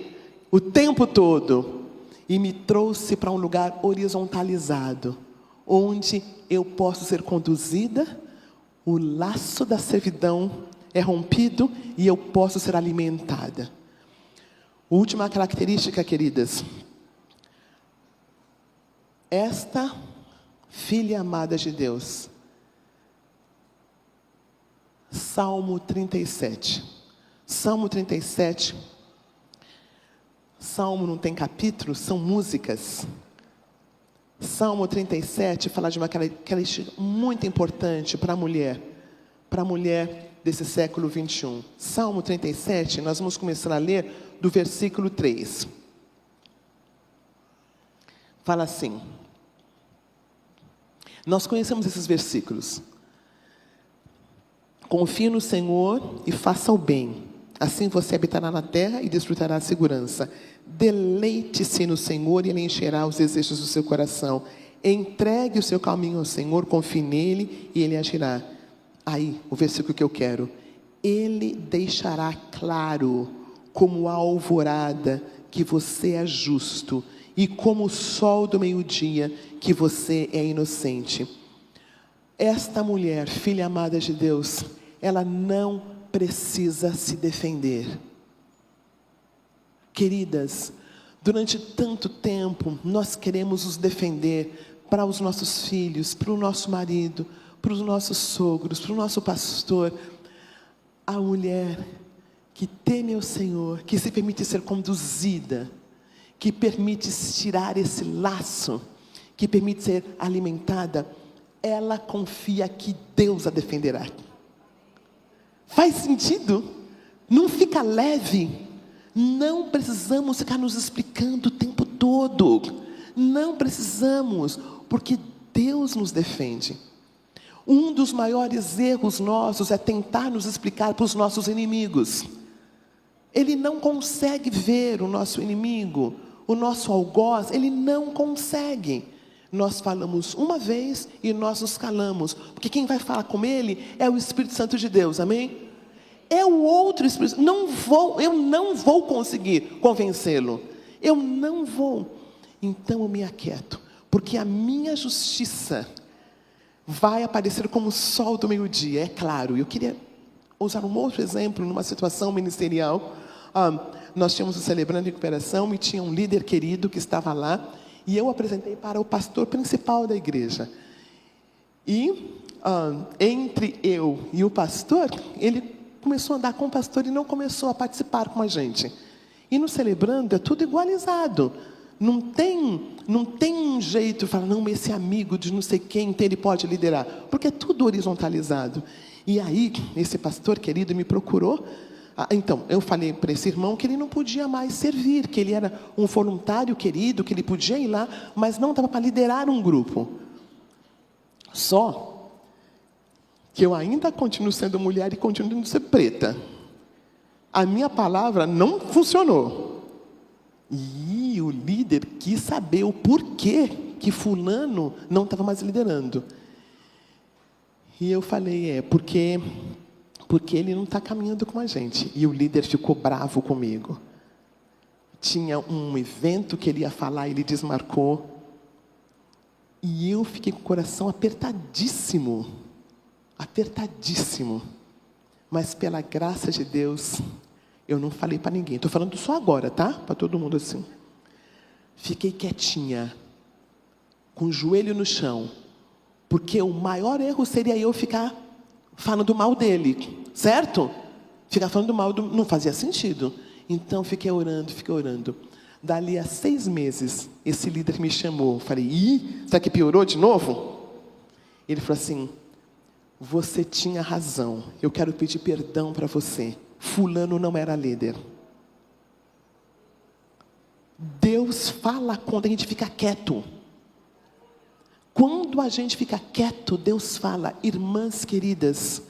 o tempo todo, e me trouxe para um lugar horizontalizado, onde eu posso ser conduzida, o laço da servidão é rompido e eu posso ser alimentada. Última característica, queridas. Esta filha amada de Deus. Salmo 37. Salmo 37. Salmo não tem capítulo, são músicas. Salmo 37 fala de uma característica muito importante para a mulher desse século 21. Salmo 37, nós vamos começar a ler do versículo 3. Fala assim. Nós conhecemos esses versículos. Confie no Senhor e faça o bem. Assim você habitará na terra e desfrutará a segurança. Deleite-se no Senhor e Ele encherá os desejos do seu coração. Entregue o seu caminho ao Senhor, confie nele e Ele agirá. Aí, o versículo que eu quero. Ele deixará claro, como a alvorada, que você é justo, e como o sol do meio-dia, que você é inocente. Esta mulher, filha amada de Deus, ela não precisa se defender. Queridas, durante tanto tempo, nós queremos nos defender para os nossos filhos, para o nosso marido, para os nossos sogros, para o nosso pastor. A mulher que teme ao Senhor, que se permite ser conduzida, que permite tirar esse laço, que permite ser alimentada, ela confia que Deus a defenderá. Faz sentido? Não fica leve? Não precisamos ficar nos explicando o tempo todo. Não precisamos, porque Deus nos defende. Um dos maiores erros nossos é tentar nos explicar para os nossos inimigos. Ele não consegue ver o nosso inimigo, o nosso algoz, ele não consegue. Nós falamos uma vez e nós nos calamos, porque quem vai falar com ele é o Espírito Santo de Deus, amém? É o outro Espírito. Eu não vou conseguir convencê-lo. Eu não vou. Então eu me aquieto, porque a minha justiça vai aparecer como o sol do meio-dia, é claro. Eu queria usar um outro exemplo numa situação ministerial. Nós tínhamos o Celebrando Recuperação e tinha um líder querido que estava lá, e eu apresentei para o pastor principal da igreja. E entre eu e o pastor, ele começou a andar com o pastor e não começou a participar com a gente. E no Celebrando é tudo igualizado. Não tem um jeito de falar, não, esse amigo de não sei quem, então ele pode liderar. Porque é tudo horizontalizado. E aí, esse pastor querido me procurou. Então, eu falei para esse irmão que ele não podia mais servir, que ele era um voluntário querido, que ele podia ir lá, mas não estava para liderar um grupo. Só que eu ainda continuo sendo mulher e continuo sendo ser preta. A minha palavra não funcionou. E o líder quis saber o porquê que fulano não estava mais liderando. E eu falei, porque ele não está caminhando com a gente. E o líder ficou bravo comigo. Tinha um evento que ele ia falar, ele desmarcou. E eu fiquei com o coração apertadíssimo. Apertadíssimo. Mas pela graça de Deus, Eu não falei para ninguém. Estou falando só agora, tá? Para todo mundo assim. Fiquei quietinha, com o joelho no chão, porque o maior erro seria eu ficar falando mal dele, certo? Ficar falando mal, não fazia sentido. Então, fiquei orando. Dali a 6 meses, esse líder me chamou. Falei, será que piorou de novo? Ele falou assim, você tinha razão, eu quero pedir perdão para você. Fulano não era líder. Deus fala quando a gente fica quieto. Quando a gente fica quieto, Deus fala. Irmãs queridas,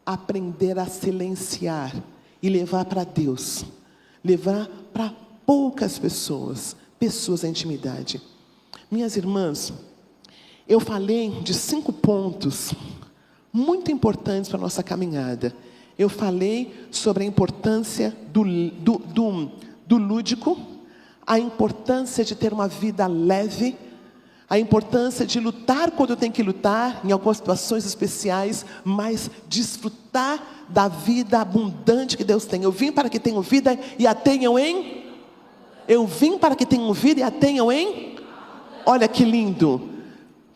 aprender a silenciar e levar para Deus. Levar para poucas pessoas da intimidade. Minhas irmãs, eu falei de 5 pontos muito importantes para a nossa caminhada. Eu falei sobre a importância do lúdico, a importância de ter uma vida leve, a importância de lutar quando tem que lutar, em algumas situações especiais, mas desfrutar da vida abundante que Deus tem. Eu vim para que tenham vida e a tenham em... Eu vim para que tenham vida e a tenham em... Olha que lindo.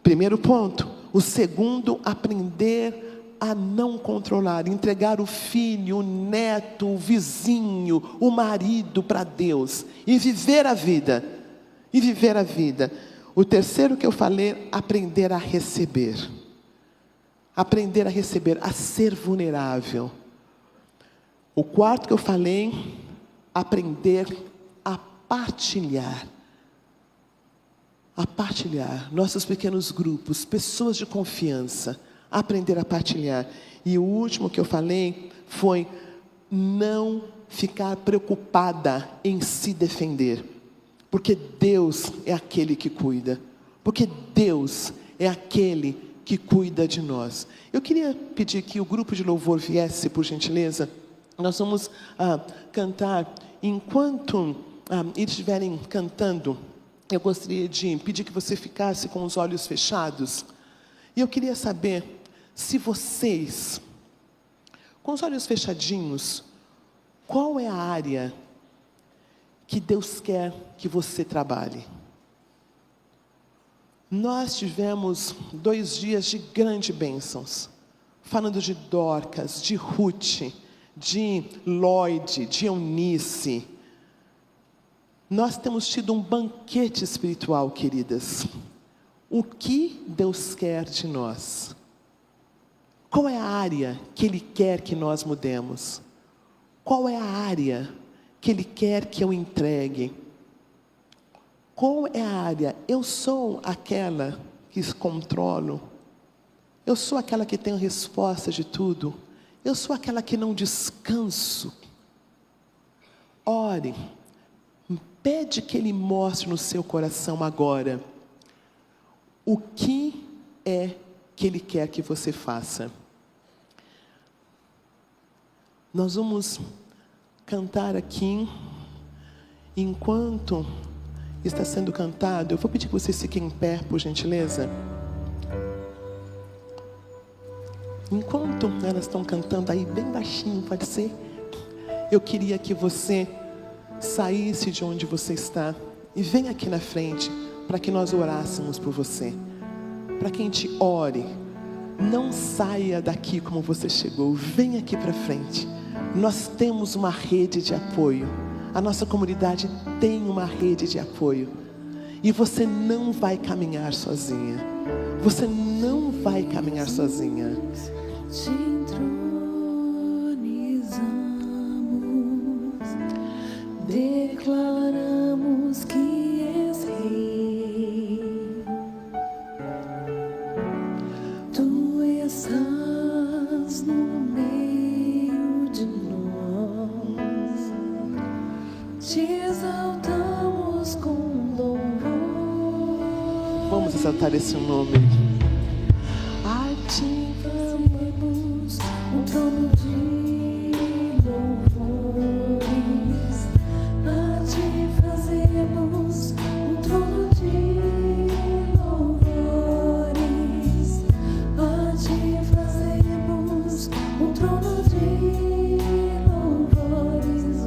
Primeiro ponto. O segundo, aprender a não controlar, entregar o filho, o neto, o vizinho, o marido para Deus e viver a vida. O terceiro que eu falei, aprender a receber. Aprender a receber, a ser vulnerável. O quarto que eu falei, aprender a partilhar. A partilhar, nossos pequenos grupos, pessoas de confiança, aprender a partilhar. E o último que eu falei foi não ficar preocupada em se defender, porque Deus é aquele que cuida, porque Deus é aquele que cuida de nós. Eu queria pedir que o grupo de louvor viesse, por gentileza. Nós vamos cantar, enquanto eles estiverem cantando, eu gostaria de pedir que você ficasse com os olhos fechados. E eu queria saber se vocês, com os olhos fechadinhos, qual é a área que Deus quer que você trabalhe? Nós tivemos 2 dias de grandes bênçãos, falando de Dorcas, de Ruth, de Lloyd, de Eunice. Nós temos tido um banquete espiritual, queridas. O que Deus quer de nós? Qual é a área que Ele quer que nós mudemos? Qual é a área que Ele quer que eu entregue? Qual é a área? Eu sou aquela que controlo? Eu sou aquela que tem a resposta de tudo? Eu sou aquela que não descanso? Ore. Pede que Ele mostre no seu coração agora o que é que Ele quer que você faça. Nós vamos cantar aqui. Enquanto está sendo cantado, eu vou pedir que vocês fiquem em pé, por gentileza. Enquanto elas estão cantando aí bem baixinho, pode ser? Eu queria que você saísse de onde você está e venha aqui na frente para que nós orássemos por você, para que a gente ore. Não saia daqui como você chegou, venha aqui para frente. Nós temos uma rede de apoio, a nossa comunidade tem uma rede de apoio, e você não vai caminhar sozinha, você não vai caminhar sozinha. Te entronizamos, declaramos que és Rei. Tu estás no meio de nós, te exaltamos com louvor. Vamos exaltar esse nome. Ativamos um trono de louvores, a ti fazemos um trono de louvores, a ti fazemos um trono de louvores,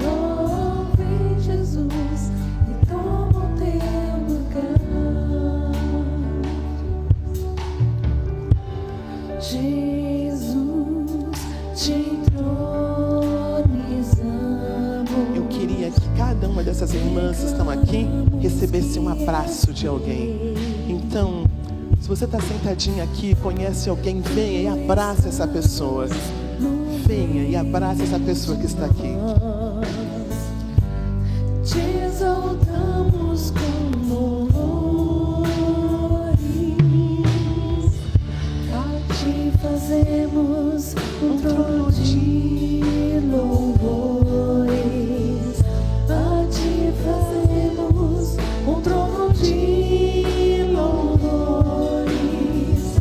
Jesus, te entronizamos. Eu queria que cada uma dessas irmãs que estão aqui recebesse um abraço de alguém. Então, se você está sentadinha aqui, conhece alguém, venha e abraça essa pessoa. Venha e abraça essa pessoa que está aqui. Te exaltamos com louvores, a ti fazemos um trono de louvores, a ti fazemos um trono de louvores,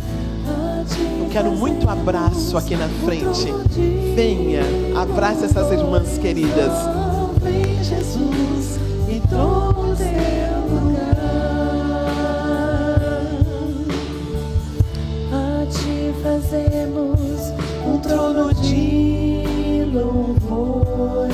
a ti. Eu quero muito abraço aqui na frente. Venha, abrace essas irmãs queridas. Vem Jesus, e toma o teu lugar. A ti fazemos um trono de louvores,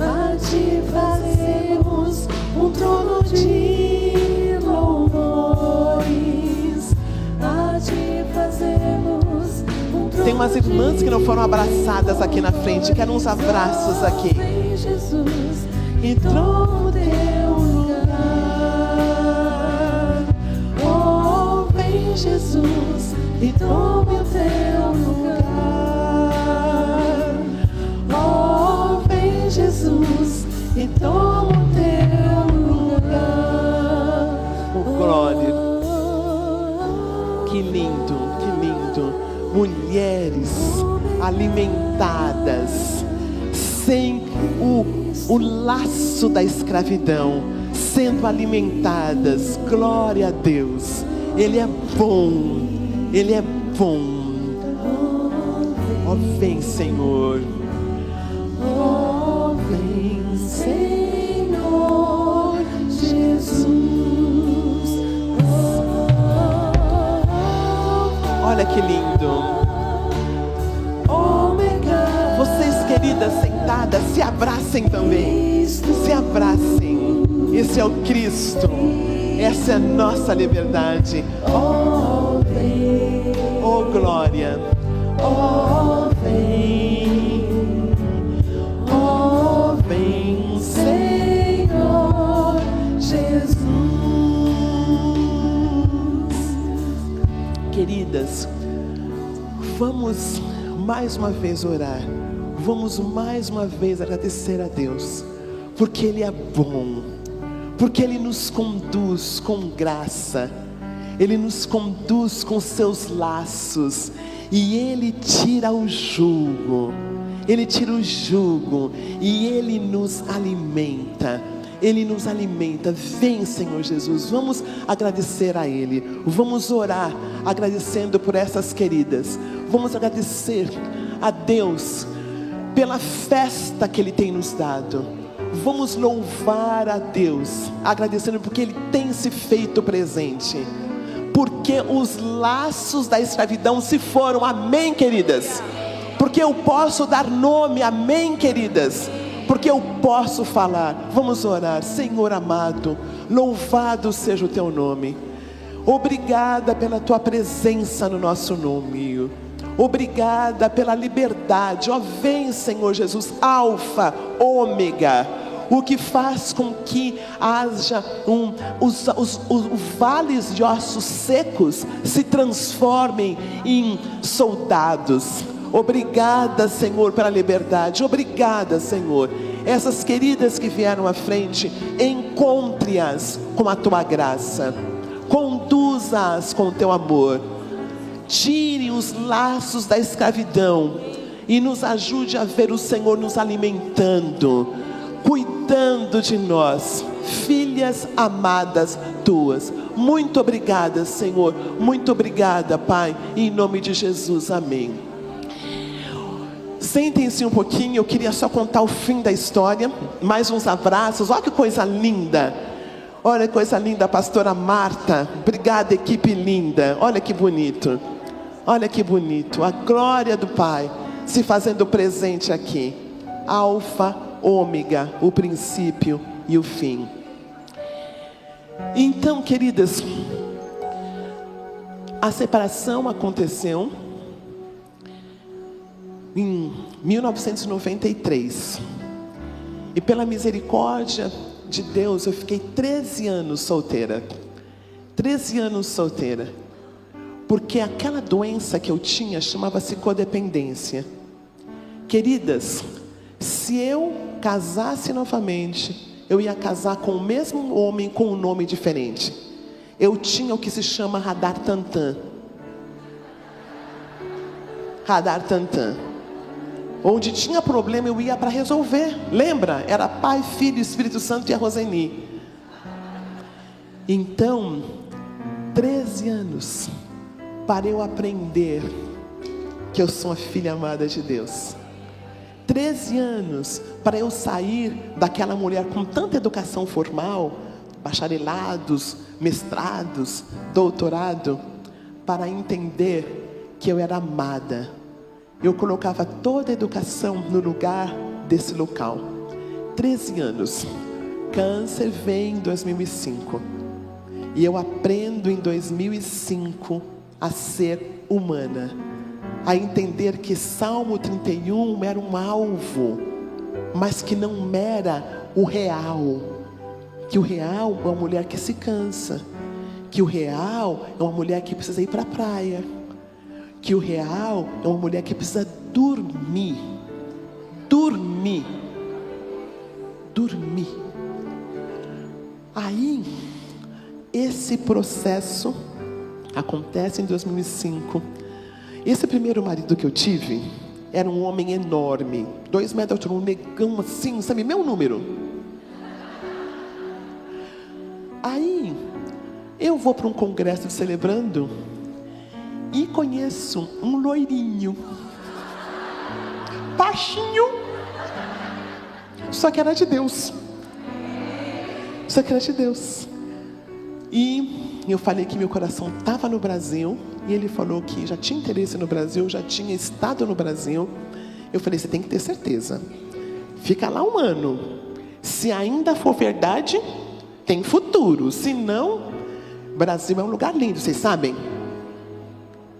a ti fazemos um trono de louvores, a ti fazemos um trono. Tem umas irmãs que não foram abraçadas aqui na frente. Quero uns abraços aqui. Vem Jesus, e toma o teu lugar. Oh, vem Jesus, e toma o teu lugar. Oh, vem Jesus, e toma o teu lugar. Oh, glória. Que lindo, que lindo. Mulheres alimentadas, sem o laço da escravidão, sendo alimentadas. Glória a Deus. Ele é bom, Ele é bom. Ó, vem, Senhor. Oh, vem, Senhor Jesus. Olha que lindo. Vocês, queridas, sentadas, se abracem também. Se abracem. Esse é o Cristo. Essa é a nossa liberdade. Oh, vem. Oh, glória. Oh, vem. Oh, vem, Senhor Jesus. Queridas, vamos mais uma vez orar. Vamos mais uma vez agradecer a Deus, porque Ele é bom, porque Ele nos conduz com graça, Ele nos conduz com seus laços, e Ele tira o jugo, Ele tira o jugo, e Ele nos alimenta. Ele nos alimenta. Vem, Senhor Jesus, vamos agradecer a Ele, vamos orar agradecendo por essas queridas, vamos agradecer a Deus pela festa que Ele tem nos dado, vamos louvar a Deus, agradecendo porque Ele tem se feito presente, porque os laços da escravidão se foram. Amém, queridas? Porque eu posso dar nome. Amém, queridas? Porque eu posso falar. Vamos orar. Senhor amado, louvado seja o teu nome. Obrigada pela tua presença no nosso nome. Obrigada pela liberdade. Ó, vem, Senhor Jesus, Alfa, Ômega, o que faz com que haja os vales de ossos secos se transformem em soldados. Obrigada, Senhor, pela liberdade. Obrigada, Senhor. Essas queridas que vieram à frente, encontre-as com a tua graça, conduza-as com o teu amor, tire os laços da escravidão e nos ajude a ver o Senhor nos alimentando, cuidando de nós, filhas amadas tuas. Muito obrigada, Senhor. Muito obrigada, Pai, em nome de Jesus. Amém. Sentem-se um pouquinho. Eu queria só contar o fim da história. Mais uns abraços. Olha que coisa linda. Olha que coisa linda, pastora Marta. Obrigada, equipe linda. Olha que bonito. Olha que bonito. A glória do Pai se fazendo presente aqui. Alfa, Ômega, o princípio e o fim. Então, queridas, A separação aconteceu em 1993. E pela misericórdia de Deus, eu fiquei 13 anos solteira. 13 anos solteira. Porque aquela doença que eu tinha chamava-se codependência. Queridas, se eu casasse novamente, eu ia casar com o mesmo homem com um nome diferente. Eu tinha o que se chama radar tantã. Radar tantã. Onde tinha problema eu ia para resolver. Lembra? Era Pai, Filho, Espírito Santo e a Roseni. Então, 13 anos para eu aprender que eu sou uma filha amada de Deus. 13 anos para eu sair daquela mulher com tanta educação formal, bacharelados, mestrados, doutorado, para entender que eu era amada. Eu colocava toda a educação no lugar desse local. 13 anos. Câncer vem em 2005. E eu aprendo em 2005 a ser humana. A entender que Salmo 31 era um alvo, mas que não era o real. Que o real é uma mulher que se cansa. Que o real é uma mulher que precisa ir para a praia. Que o real é uma mulher que precisa dormir. Dormir. Dormir. Aí, esse processo acontece em 2005. Esse primeiro marido que eu tive era um homem enorme, 2 metros de altura, um negão assim, sabe, meu número. Aí, eu vou para um congresso de celebrando e conheço um loirinho, baixinho, só que era de Deus. Só que era de Deus. E eu falei que meu coração estava no Brasil. E ele falou que já tinha interesse no Brasil, já tinha estado no Brasil. Eu falei, você tem que ter certeza. Fica lá 1 ano. Se ainda for verdade, tem futuro. Se não, Brasil é um lugar lindo, vocês sabem?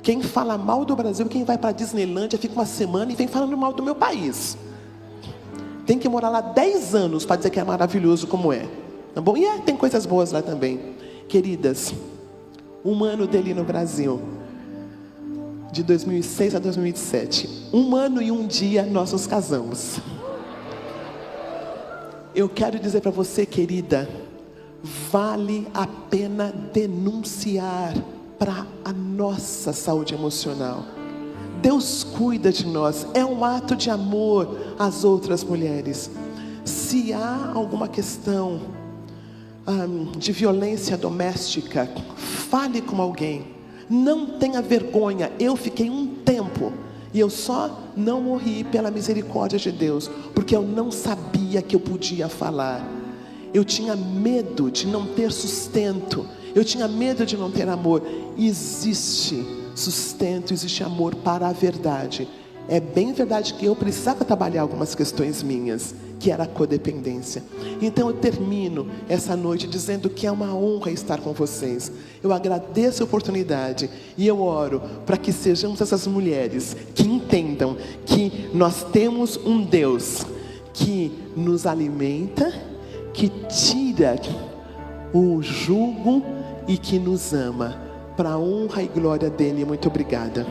Quem fala mal do Brasil, quem vai para a Disneylândia, fica 1 semana e vem falando mal do meu país. Tem que morar lá 10 anos para dizer que é maravilhoso como é. Tá bom? E tem coisas boas lá também. Queridas, 1 ano dele no Brasil, de 2006 a 2007. 1 ano e 1 dia nós nos casamos. Eu quero dizer para você, querida, vale a pena denunciar para a nossa saúde emocional. Deus cuida de nós, é um ato de amor às outras mulheres. Se há alguma questão de violência doméstica, fale com alguém. Não tenha vergonha. Eu fiquei um tempo e eu só não morri pela misericórdia de Deus, porque eu não sabia que eu podia falar. Eu tinha medo de não ter sustento. Eu tinha medo de não ter amor. Existe sustento, existe amor para a verdade. É bem verdade que eu precisava trabalhar algumas questões minhas, que era a codependência. Então eu termino essa noite dizendo que é uma honra estar com vocês. Eu agradeço a oportunidade e eu oro para que sejamos essas mulheres que entendam que nós temos um Deus que nos alimenta, que tira o jugo e que nos ama. Para a honra e glória dele. Muito obrigada.